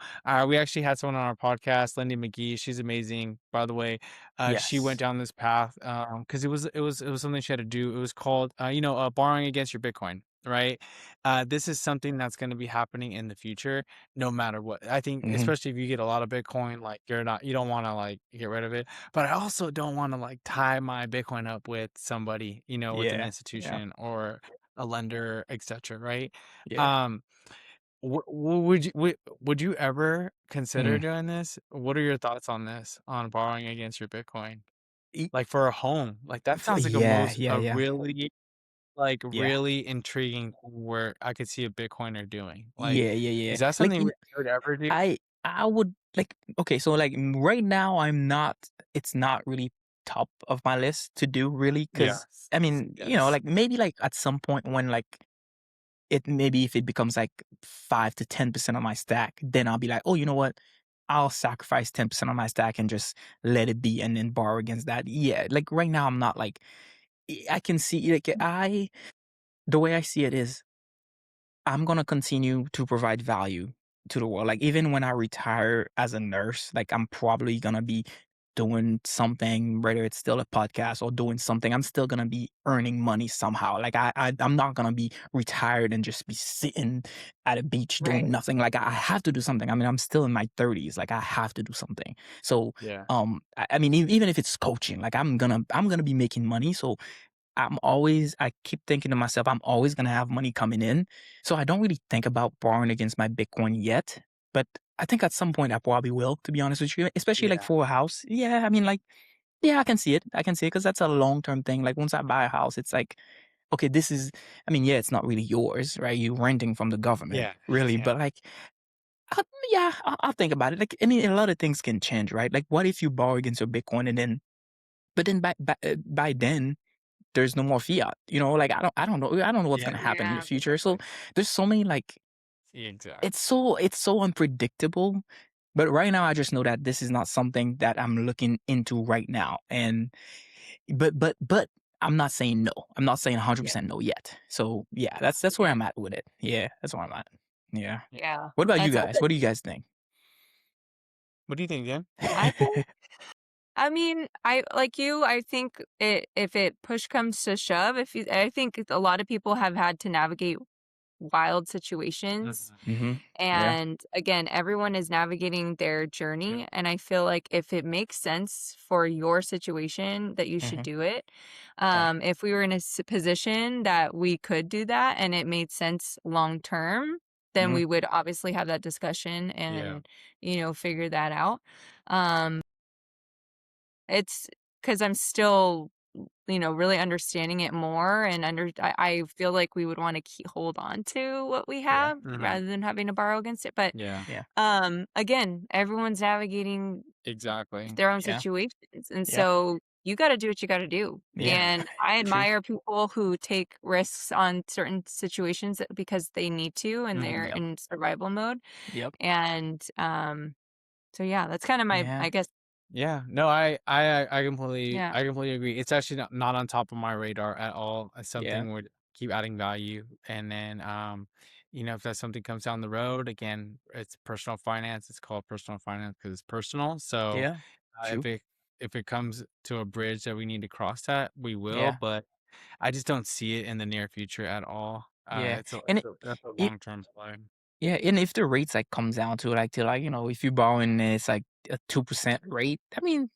We actually had someone on our podcast, Lindy McGee. She's amazing, by the way. She went Yes. down this path because it was something she had to do. It was called, borrowing against your Bitcoin. right? This is something that's going to be happening in the future, no matter what. I think, Hmm. especially if you get a lot of Bitcoin, like you don't want to like get rid of it, but I also don't want to like tie my Bitcoin up with somebody, with an Yeah. Yeah. institution or a lender, etc. Right? Yeah. Um, would you ever consider Mm. doing this? What are your thoughts on this, on borrowing against your Bitcoin, E- like for a home? Like that sounds like Yeah. Yeah. a Yeah. really like Yeah. really intriguing thing where I could see a Bitcoiner doing. Like, Yeah. Yeah. Yeah. is that Like something you would ever do? I would like, okay, so like right now I'm not, it's not really top of my list to do really, because Yes. I mean, Yes. like maybe like at some point when like it, maybe if it becomes like 5 to 10% of my stack, then I'll be like, oh, you know what? I'll sacrifice 10% of my stack and just let it be and then borrow against that. Yeah, like right now I'm not like, I can see like the way I see it is I'm gonna continue to provide value to the world. Like even when I retire as a nurse, like I'm probably gonna be doing something, whether it's still a podcast or doing something. I'm still gonna be earning money somehow. Like I'm not gonna be retired and just be sitting at a beach doing Right. nothing. Like I have to do something. I mean, I'm still in my 30s. Like I have to do something. So Yeah. I mean, even if it's coaching, like I'm gonna be making money. So I keep thinking to myself, I'm always going to have money coming in. So I don't really think about borrowing against my Bitcoin yet. But I think at some point I probably will, to be honest with you, especially like Yeah. for a house. Yeah. I mean, like, yeah, I can see it. I can see it because that's a long term thing. Like once I buy a house, it's like, okay, this is, I mean, yeah, it's not really yours, right? You're renting from the government, Yeah. really. Yeah. But like, I, yeah, I'll think about it. Like, I mean, a lot of things can change, right? Like, what if you borrow against your Bitcoin and then, but then by then, there's no more fiat. Like I don't know. I don't know what's Yeah. gonna happen in the Yeah. future. So Exactly. there's so many like Exactly. it's so unpredictable. But right now I just know that this is not something that I'm looking into right now. And but I'm not saying no. I'm not saying Yeah. 100% no yet. So yeah, that's where Yeah. I'm at with it. Yeah, that's where I'm at. Yeah. Yeah. Yeah. What about you That's guys? What do you guys think? What do you think, Jen? I think I mean, I like you, I think if it push comes to shove, if you I think a lot of people have had to navigate wild situations. Mhm. Mm-hmm. Yeah. And again, everyone is navigating their Yeah. journey. And I feel like if it makes sense for your situation, that you should Mm-hmm. do it. Yeah. If we were in a position that we could do that and it made sense long term, then Mm-hmm. we would obviously have that discussion Yeah. and, figure that out. Um, it's because I'm still really understanding it more and I feel like we would want to hold on to what we Yeah. have Hmm. rather than having to borrow against it. But Yeah. Yeah. again, everyone's navigating Exactly. their own Yeah. situations. And Yeah. so you got to do what you got to do. Yeah. And I True. admire people who take risks on certain situations because they need to and they're Hmm. Yep. in survival mode. Yep. And so yeah, that's kind of my, Yeah. I guess, Yeah, no, I yeah. completely agree. It's actually not on top of my radar at all. It's Yeah. something would keep adding value, and then if that something comes down the road, again, it's personal finance. It's called personal finance because it's personal. So Yeah. True. if it comes to a bridge that we need to cross that, we will. Yeah. But I just don't see it in the near future at all. Yeah. It's a And that's a it, long term play. yeah, and if the rates like comes down to like if you borrow and it's like a 2% rate, I mean,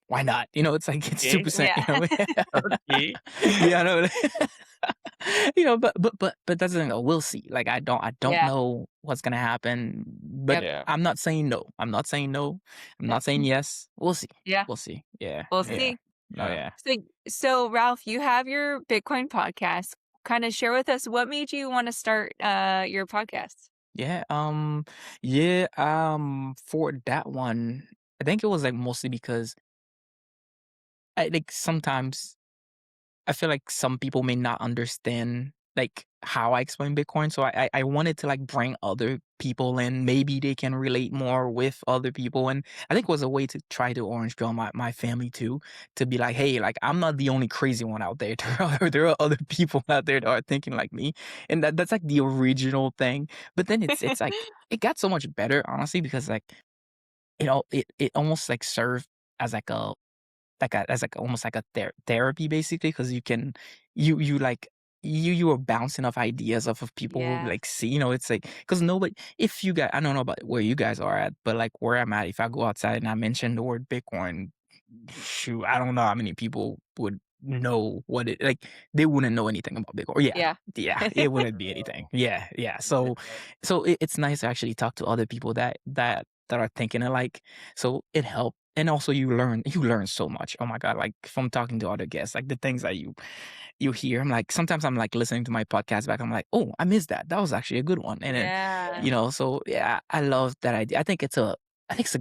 why not? It's like it's Okay. 2%, Yeah. Okay. Yeah, I know. But that's the thing though. We'll see. Like I don't Yeah. know what's gonna happen. But Yep. Yeah. I'm not saying no. I'm not saying no. I'm not saying yes. We'll see. Yeah. We'll see. Yeah. We'll Yeah. see. Oh Yeah. yeah. So Ralph, you have your Bitcoin podcast. Kind of share with us what made you want to start your podcast. Yeah, yeah, for that one, I think it was like mostly because I like sometimes I feel like some people may not understand like how I explain Bitcoin. So I wanted to like bring other people in. Maybe they can relate more with other people. And I think it was a way to try to orange pill my family too, to be like, hey, like I'm not the only crazy one out there. There are other people out there that are thinking like me. And that's like the original thing. But then it's like it got so much better, honestly, because like it almost like served as like a as like almost like a therapy basically, because you can you like you were bouncing off ideas off of people Yeah. like see, it's like because nobody if you guys I don't know about where you guys are at, but like where I'm at, if I go outside and I mention the word Bitcoin, shoot, I don't know how many people would know what it like they wouldn't know anything about Bitcoin. Yeah. Yeah. Yeah, it wouldn't be anything. Yeah, yeah. So it's nice to actually talk to other people that are thinking alike. So it helped. And also you learn so much. Oh my God, like from talking to other guests, like the things that you hear. I'm like, sometimes I'm like listening to my podcast back. I'm like, oh, I missed that. That was actually a good one. And then, Yeah. so yeah, I love that idea. I think it's a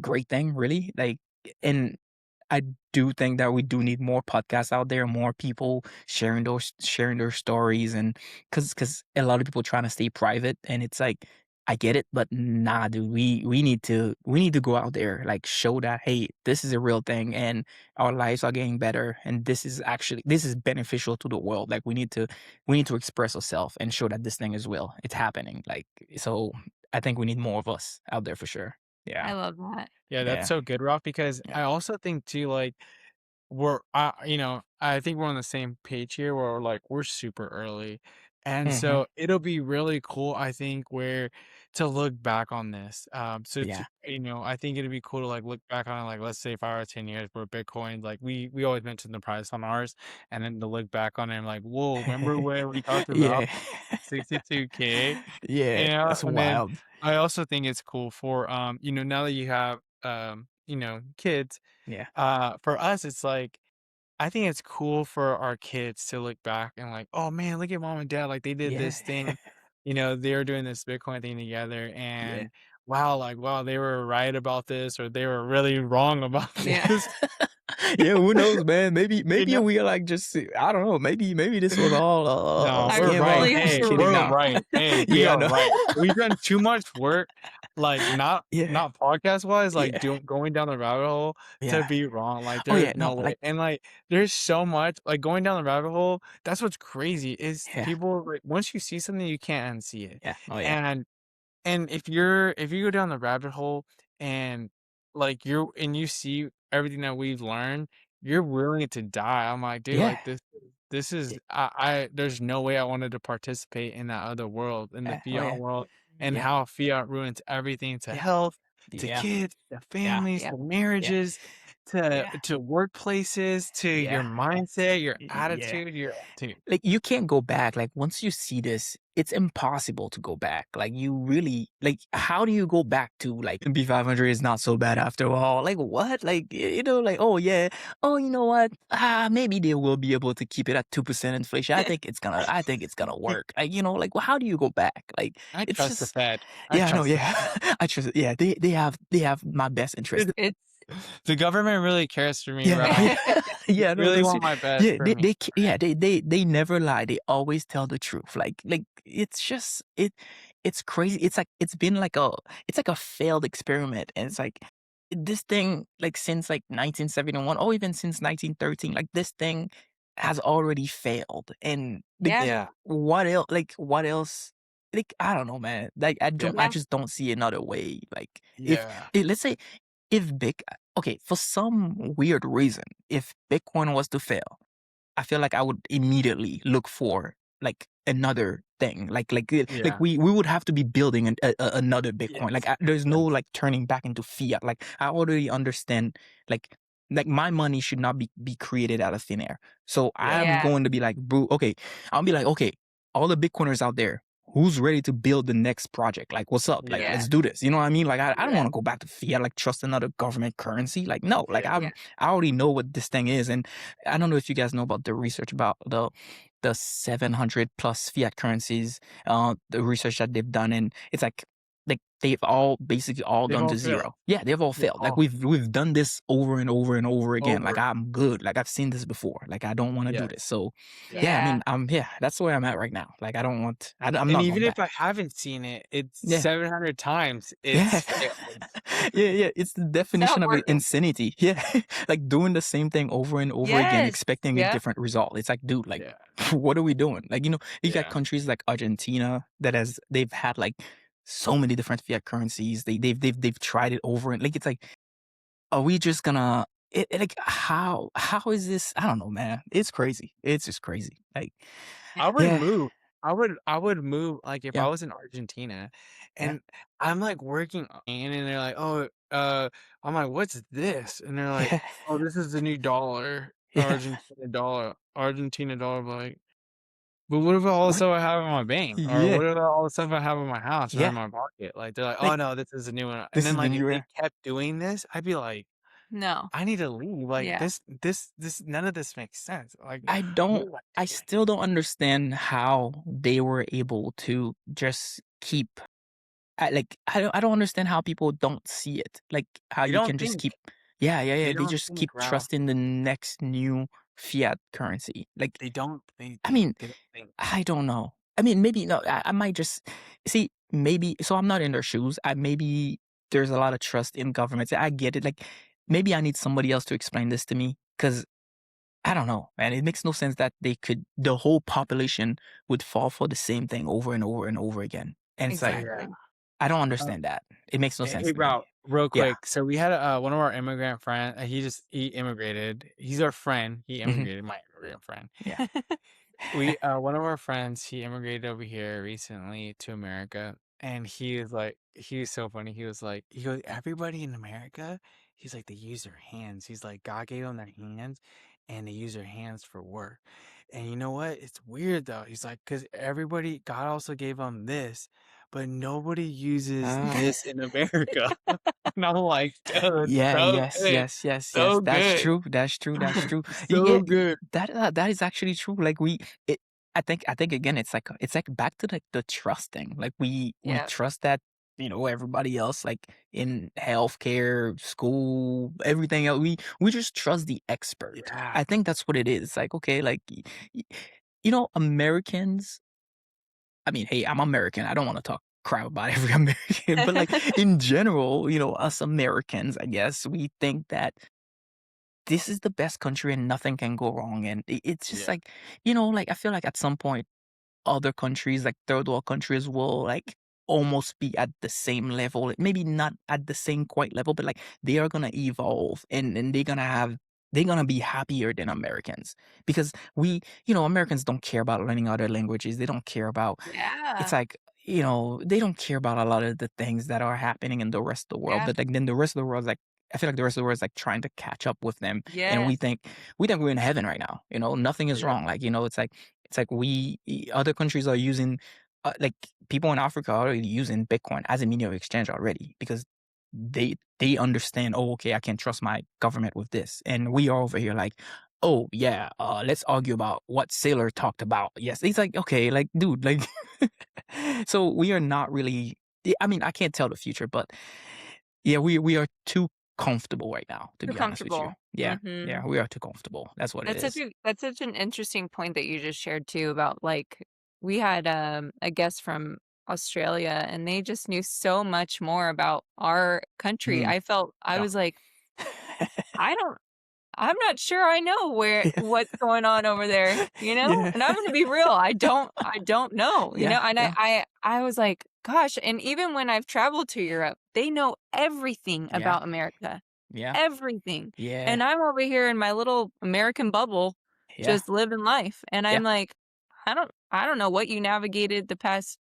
great thing, really. Like, and I do think that we do need more podcasts out there, more people sharing their stories, and because a lot of people trying to stay private, and it's like I get it, but nah, dude, we need to go out there, like show that hey, this is a real thing, and our lives are getting better, and this is beneficial to the world. Like we need to express ourselves and show that this thing is real, it's happening. Like so, I think we need more of us out there for sure. I Yeah, love that. Yeah, that's yeah, so good, Ralph, because yeah. I also think too, like, I think we're on the same page here where like we're super early. And Hmm. so it'll be really cool, I think, where to look back on this. Yeah. I think it'd be cool to like look back on it, like, let's say 5 or 10 years where Bitcoin, like we always mention the price on ours, and then to look back on it and like, whoa, remember where we talked about Yeah. 62K? Yeah, that's And then wild. I also think it's cool for now that you have kids, Yeah. for us, it's like I think it's cool for our kids to look back and like, oh man, look at mom and dad, like they did Yeah. this thing, they were doing this Bitcoin thing together, Yeah. and wow, like wow, they were right about this, or they were really wrong about Yeah. this, Yeah, who knows, man? Maybe you maybe know? we are like just I don't know, maybe this was all a No, I we're scam. right. really Oh, hope just Hey, you're kidding we're now. right. right. Hey, we Yeah, I are know. right. We've done too much work, like Yeah. not podcast wise, like Yeah. doing going down the rabbit hole to Yeah. be wrong. Like Oh, there's yeah, no, no way. like And like there's so much like going down the rabbit hole. That's what's crazy is yeah. people like once you see something, you can't unsee it. Yeah. Oh, yeah. And if you go down the rabbit hole and like you see everything that we've learned, you're willing to die. I'm like, dude, Yeah. like this is Y I there's no way I wanted to participate in that other world, in the yeah. Oh, fiat yeah. world, and Yeah. how fiat ruins everything to Yeah. health, to Yeah. kids, to Yeah. families, Yep. to Yeah. marriages, Yeah. to workplaces, to your Yeah. mindset, your Yeah. attitude, your dude. Like you can't go back. Like once you see this, it's impossible to go back. Like you really like how do you go back to like B500 is not so bad after all? Like what? Like like oh yeah, oh you know what? Maybe they will be able to keep it at 2% inflation. I think it's gonna work. Like like well, how do you go back? Like I it's trust the just Fed. I yeah, I know, trust the yeah. I trust it. Yeah, they have my best interest. It's The government really cares for me, Yeah, Ralph. yeah, They yeah. No, really those want my best yeah, for me. yeah, they never lie. They always tell the truth. Like it's just it's crazy. It's like a failed experiment, and it's like this thing like since like 1971 or even since 1913, like this thing has already failed. And like yeah. Yeah, what else? Like what else? Like I don't know, man. Like yeah, I Yeah. just don't see another way. Like if yeah, let's say if big okay, for some weird reason, if Bitcoin was to fail, I feel like I would immediately look for like another thing. Like yeah. we would have to be building another Bitcoin. Like Yes, there's no yes. like turning back into fiat. Like I already understand like my money should not be created out of thin air. So Yeah, I'm Yeah. going to be like, bro, okay, I'll be like, okay, all the Bitcoiners out there, who's ready to build the next project? Like, what's up? Like, yeah, Yeah. let's do this. You know what I mean? Like, I don't Yeah. want to go back to fiat, like trust another government currency. Like, no, like yeah. Yeah. I already know what this thing is. And I don't know if you guys know about the research about the 700 plus fiat currencies, the research that they've done. And it's like they've all basically all They've done all to failed. zero. Yeah, they've all They've failed. Like all we've done this over and over and over again. Like over. I'm good. Like I've seen this before. Like I don't want to do Yes, this. So yes. yeah, I Yeah. mean, that's where I'm at right now. Like I don't want. I'm And not even going if I back. haven't seen it, it's Yeah. 700 times Yeah. it's failed. Yeah, yeah. It's the It's not definition of worth it. insanity. Yeah. Like doing the same thing over and over again, Yes. expecting a Yeah. different result. It's like, dude, like, Yeah, what are we doing? Like, you got yeah. countries like Argentina they've had like so many different fiat currencies. They've tried it over and like it's like, are we just gonna like how is this? I don't know, man. It's crazy. It's just crazy. Like, I would yeah, move. I would move, like, if I yeah, was in Argentina yeah, and I'm, like, working and they're like, "Oh, I'm like, "What's this?" And they're like, yeah, "Oh, this is the new dollar, yeah, Argentina dollar." I'm like, "But what about all the what? stuff I have in my bank? Or Yeah, what about all the stuff I have in my house or in yeah. my pocket?" Like, they're like, "Oh, Like, no, this is a new one." And this then, is the like, if new they era. kept doing this, I'd be like, No. "I need to leave." Like, Yeah. this none of this makes sense. Like, I what don't. am I I doing? still don't understand how they were able to just keep. I don't understand how people don't see it. Like how They you don't can just think. keep. Yeah, yeah, They yeah. They don't just think, keep Ralph. trusting the next new fiat currency. Like, They don't they I they mean, they don't think. I don't know. I mean, maybe no. I might just see. Maybe so. I'm not in their shoes. I maybe there's a lot of trust in governments. I get it. Like maybe I need somebody else to explain this to me because I don't know, man. It makes no sense that the whole population would fall for the same thing over and over and over again. And it's like, Yeah. Exactly. I don't Uh, understand that. It makes no sense Hey, to me. Ralph, real Yeah. quick. So we had one of our immigrant friend. He immigrated. He's our friend. He Hmm. immigrated. My immigrant friend. Yeah. We one of our friends. He immigrated over here recently to America, and he was so funny. He goes, everybody in America. He's like, they use their hands. He's like, God gave them their hands, and they use their hands for work. And you know what? It's weird though. He's like, because everybody, God also gave them this, but nobody uses Ah. this in America. And I'm like, dude, Yeah, so yes, good, yes, yes, yes. so That's good, true. That's true. That's true. Yeah, so good. that is actually true. Like it. I think again, it's like back to like the trusting. Like we Yeah. trust that everybody else, like in healthcare, school, everything else. We just trust the expert. Yeah, I think that's what it is. Like okay, like y- Americans. I mean, hey, I'm American. I don't want to talk crap about every American, but like in general, us Americans, I guess, we think that this is the best country and nothing can go wrong. And it's just yeah, like, like I feel like at some point, other countries, like third world countries, will like almost be at the same level. Maybe not at the same quite level, but like they are gonna evolve and they're gonna be happier than Americans because Americans don't care about learning other languages. They don't care about it's Yeah. like, they don't care about a lot of the things that are happening in the rest of the world. Yeah. But like then the rest of the world is like I feel like the rest of the world is like trying to catch up with them. And we Yes. think we think we're in heaven right now. Nothing is yeah, wrong. Like, it's like other countries are using like people in Africa are already using Bitcoin as a medium of exchange already because they understand, oh, okay, I can trust my government with this. And we are over here like, oh yeah, let's argue about what Saylor talked about. Yes. It's like, okay, like, dude, like so we are not really I mean, I can't tell the future, but yeah, we are too comfortable right now, to Too be honest with you. comfortable. Yeah. Mhm. Yeah, we are too comfortable. That's what it is. That's such an interesting point that you just shared too about like we had a guest from Australia and they just knew so much more about our country. Mm, I yeah. was like, I don't I'm not sure I know Yeah. what's going on over there, you know? Yeah. And I'm gonna be real, I don't know, you Yeah, know? And yeah, I was like, gosh, and even when I've traveled to Europe, they know everything yeah, about America. yeah, Everything. yeah, And I'm over here in my little American bubble yeah, just living life. And yeah. I'm like, I don't know what you navigated the past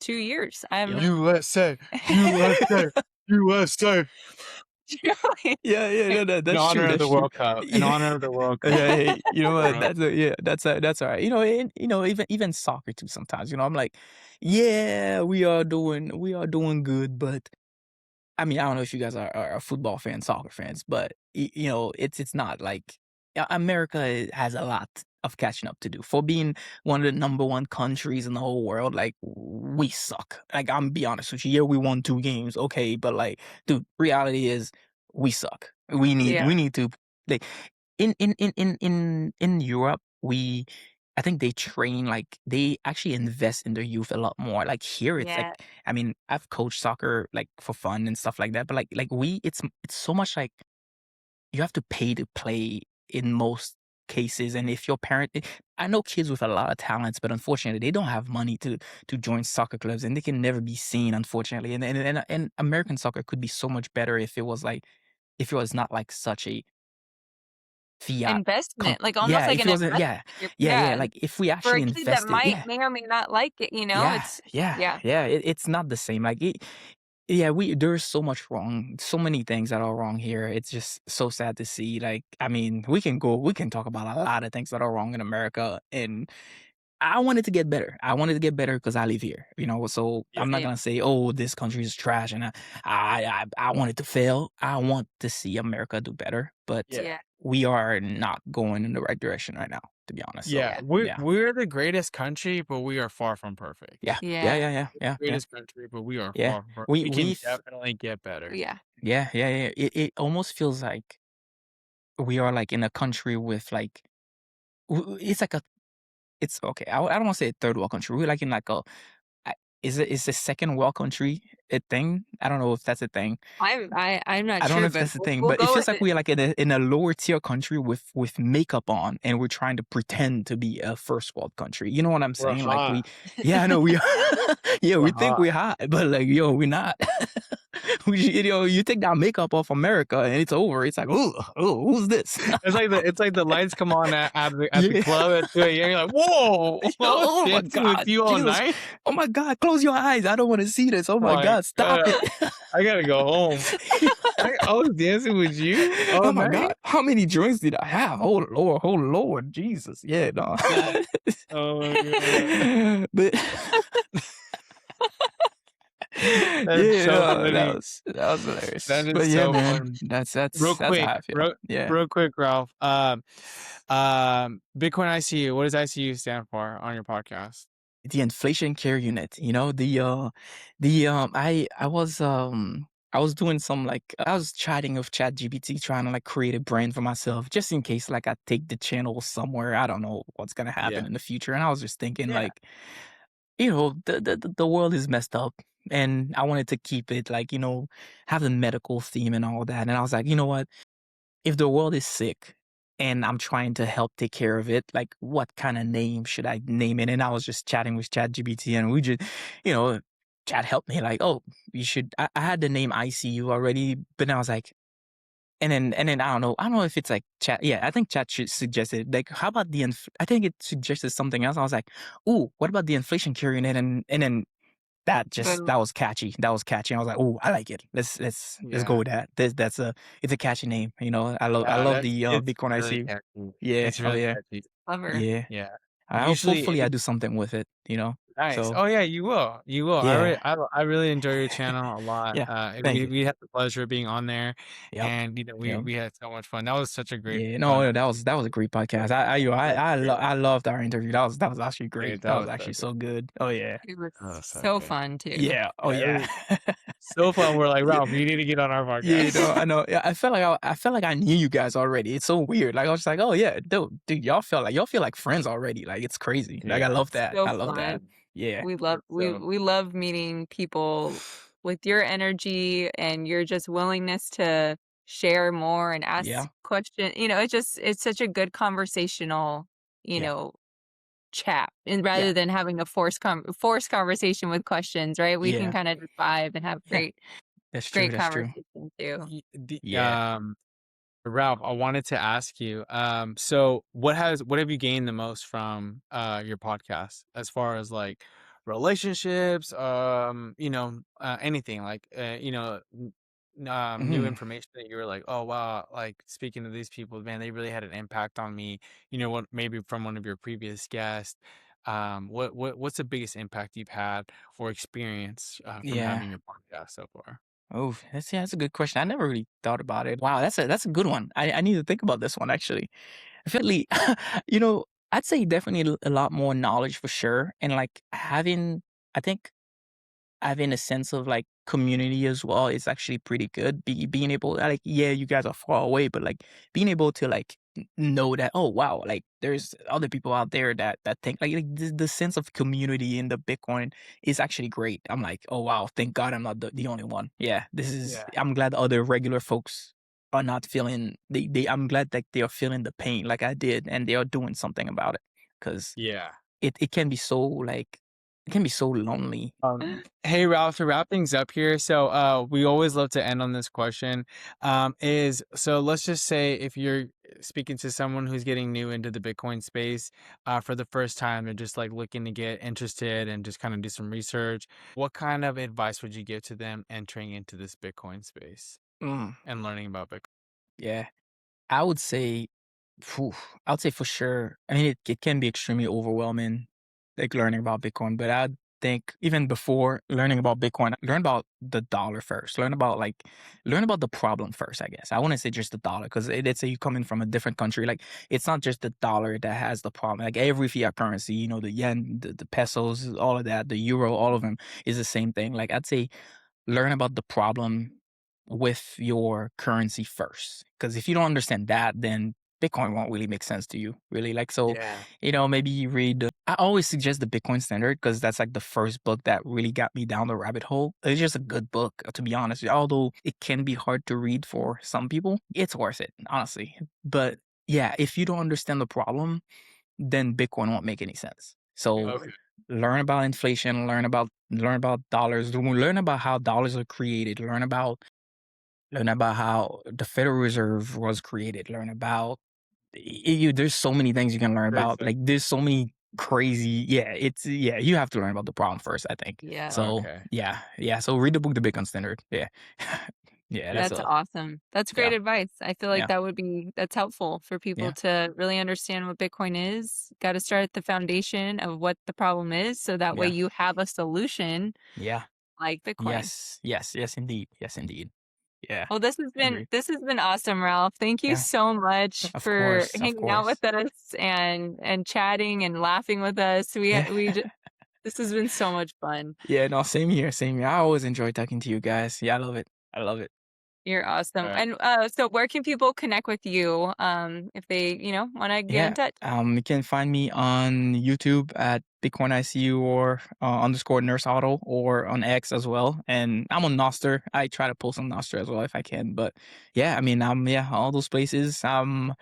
2 years. I have Yep. no USA, USA, USA. Yeah, yeah, no, In that's true, honor of that's the true. World Cup, in Yeah. honor of the World Yeah, Cup, hey, you know what? bro. That's all right. And even soccer too sometimes, I'm like, yeah, we are doing good, but I mean, I don't know if you guys are football fans, soccer fans, but it's not like America has a lot of catching up to do for being one of the number one countries in the whole world. Like we suck. Like I'm be honest with you. Yeah, we won 2 games, okay, but like, dude, reality is we suck. We need yeah, we need to like in Europe I think they train like they actually invest in their youth a lot more. Like here, it's like yeah, I mean, I've coached soccer like for fun and stuff like that, but like it's so much like you have to pay to play in most cases. And if your parent, I know kids with a lot of talents, but unfortunately, they don't have money to join soccer clubs, and they can never be seen, unfortunately. And American soccer could be so much better if it was not like such a fiat. investment, like Yeah, almost like if an it wasn't, investment. yeah, yeah, yeah. Like if we For actually a kid that invested, might yeah, may or may not like it, yeah, it's yeah, yeah. yeah. It's not the same. Like yeah, there's so much wrong, so many things that are wrong here. It's just so sad to see. Like, I mean, we can talk about a lot of things that are wrong in America, and I wanted to get better. I wanted to get better because I live here, so Yeah. I'm not Same. gonna say, "Oh, this country is trash," and I want it to fail. I want to see America do better, but Yeah. Yeah. we are not going in the right direction right now, to be honest. So, Yeah. Yeah. yeah. We're the greatest country, but we are far from perfect. Yeah. Yeah, Yeah. yeah, yeah, yeah, yeah, Greatest country, but we are yeah. far from We we can we've definitely get better. Yeah. Yeah, yeah, yeah. It almost feels like we are, like, in a country with, like it's like a it's okay, I don't wanna say a third world country. We're, like, in, like, a I is a second world country a thing? I don't know if that's a thing. I'm not I don't know sure, if but that's the thing, we'll but it go feels with like it. we're, like, in a lower tier country with makeup on, and we're trying to pretend to be a first world country. You know what I'm We're saying? Like, hot. yeah, I know we yeah, We're we think hot. we're hot, but, like, yo, we're not. You take that makeup off America, and it's over. It's like, "Ooh, ooh, who's this?" It's like the lights come on at the Yeah. club at 2 a.m. You're like, whoa, I was Oh my dancing with god, you all Jesus. night. Oh my god, close your eyes. I don't wanna see this. Oh my My god, stop God, it. I gotta go home. I was dancing with you all Oh my god, night. how many drinks did I have? Oh Lord, Jesus. Yeah, no. Oh my God. But That's yeah, so no, funny. that was hilarious. That is But yeah, so man, funny. that's how I feel. Yeah. Real quick, Ralph. Bitcoin ICU. What does ICU stand for on your podcast? The inflation care unit, I was doing some, like, I was chatting with ChatGPT, trying to, like, create a brand for myself just in case, like, I take the channel somewhere. I don't know what's gonna happen Yeah. in the future, and I was just thinking, Yeah. like, the world is messed up, and I wanted to keep it, like, have the medical theme and all that, and I was like, "You know what? If the world is sick and I'm trying to help take care of it, like, what kind of name should I name it?" And I was just chatting with ChatGPT, and we just, you know, Chat helped me, like, "Oh, you should." I had the name ICU already, but then I was like, and then I don't know if it's like Chat. Yeah, I think Chat should suggested, like, how about I think it suggested something else. I was like, "Ooh, what about the inflation carrying it?" And then that Boom. was catchy. That was catchy. I was like, "Oh, I like it. Let's go Yeah. with that." It's a catchy name. I Yeah, love the it's Bitcoin really ICU. catchy. Yeah. It's Oh really yeah. catchy. Clever. Yeah. Yeah. I hope Usually hopefully I it do something with it. nice. So Oh yeah, you will. You will. yeah. I really enjoy your channel a lot. Yeah. Thank you. We had the pleasure of being on there, Yep. and Yep. we had so much fun. That was such a great Yeah. fun. No, that was a great podcast. I loved our interview. That was actually great. That That was was so actually good. so good. Oh yeah. It was That was so so good. fun too. Yeah. Oh Yeah, it yeah. was so fun. We're like, Yeah. Ralph, you need to get on our Yeah, podcast. no, I know. Yeah, I felt like I knew you guys already. It's so weird. Like, I was just like, "Oh yeah, dude, y'all feel like friends already." Like, it's crazy. Like, I Yeah. love that. So I love that. fun. Yeah. So We love meeting people with your energy and your just willingness to share more and Yeah. ask questions. It's such a good conversational, you Yeah. know, chat. And Yeah. rather than having a forced conversation with questions, right? We can Yeah. kind of just vibe and have Yeah. That's true. great That's true. conversation too. Yeah. Ralph, I wanted to ask you, so what have you gained the most from your podcast as far as like relationships, anything like new Mhm. information that you were like, oh wow, like speaking to these people, man, they really had an impact on me. What maybe from one of your previous guests. What's the biggest impact you've had or experience from Yeah. having your podcast so far? Oh, that's a good question. I never really thought about it. Wow, that's a good one. I need to think about this one actually. I feel like, you know, I'd say definitely a lot more knowledge for sure, and like I think having a sense of like community as well is actually pretty good. Being able, like, yeah, you guys are far away, but like being able to like know that, oh wow, like there's other people out there that think like the sense of community in the Bitcoin is actually great. I'm like, oh wow, thank God I'm not the only one. Yeah, Yeah. I'm glad other regular folks are not feeling I'm glad that they are feeling the pain like I did, and they are doing something about it, because Yeah. it can be so like it can be so lonely. Hey Ralph, to wrap things up here, so we always love to end on this question. So let's just say if you're speaking to someone who's getting new into the Bitcoin space for the first time, they're just like looking to get interested and just kind of do some research. What kind of advice would you give to them entering into this Bitcoin space Mm, and learning about Bitcoin? yeah, I would say, phew, I would say for sure. I mean, it can be extremely overwhelming, like learning about Bitcoin. But I think even before learning about Bitcoin, learn about the dollar first. Learn about the problem first. I guess I wouldn't say just the dollar because let's say you come in from a different country. Like it's not just the dollar that has the problem. Like every fiat currency, the yen, the pesos, all of that, the euro, all of them is the same thing. Like I'd say learn about the problem with your currency first. Because if you don't understand that, then Bitcoin won't really make sense to you, really. Like, so, Yeah. maybe you read, I always suggest the Bitcoin Standard because that's like the first book that really got me down the rabbit hole. It's just a good book, to be honest. Although it can be hard to read for some people, it's worth it, honestly. But yeah, if you don't understand the problem, then Bitcoin won't make any sense. So Okay. learn about inflation, learn about dollars, learn about how dollars are created, learn about how the Federal Reserve was created, learn about there's so many things you can learn about. Perfect. Like there's so many crazy you have to learn about the problem first, I think. Yeah. So Okay. yeah. So read the book The Bitcoin Standard. Yeah. Yeah, that's That's awesome. That's great yeah. advice. I feel like Yeah. that's helpful for people Yeah. to really understand what Bitcoin is. Got to start at the foundation of what the problem is so that way Yeah. you have a solution Yeah. like Bitcoin. Yes, indeed. Yes, indeed. Yeah. Well, I agree. this has been awesome, Ralph. Thank you Yeah. so much Of for course. Of hanging out course. with us and chatting and laughing with us. Yeah. This has been so much fun. Yeah, no, same here, same here. I always enjoy talking to you guys. Yeah, I love it. I love it. You're awesome. All right. And so where can people connect with you if they, want to get in Yeah. touch? You can find me on YouTube at Bitcoin ICU or underscore Nurse Auto or on X as well. And I'm on Noster. I try to post on Noster as well if I can. But yeah, I mean, all those places. I'm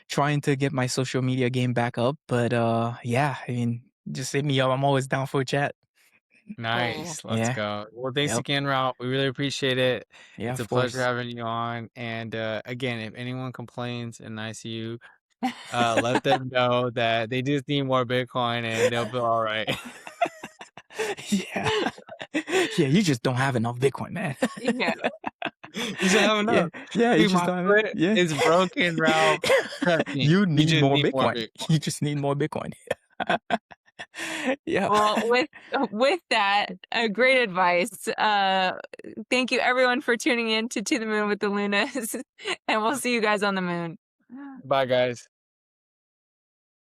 trying to get my social media game back up. But yeah, I mean, just hit me up. I'm always down for a chat. Cool. Nice. Let's Yeah. go. Well, thanks Yep. again, Ralph. We really appreciate it. Yeah, It's a of pleasure course. having you on. And again, if anyone complains in ICU, let them know that they just need more Bitcoin and they'll be all right. Yeah. Yeah, you just don't have enough Bitcoin, man. Yeah. You just have Yeah, enough. yeah, you Dude, just my don't have it. foot Yeah. is broken, Ralph. Trust me. You You need just more need more Bitcoin. Bitcoin. You just need more Bitcoin. Yeah. Well, with that, great advice. Thank you everyone for tuning in to the Moon with the Lunas, and we'll see you guys on the moon. Bye, guys.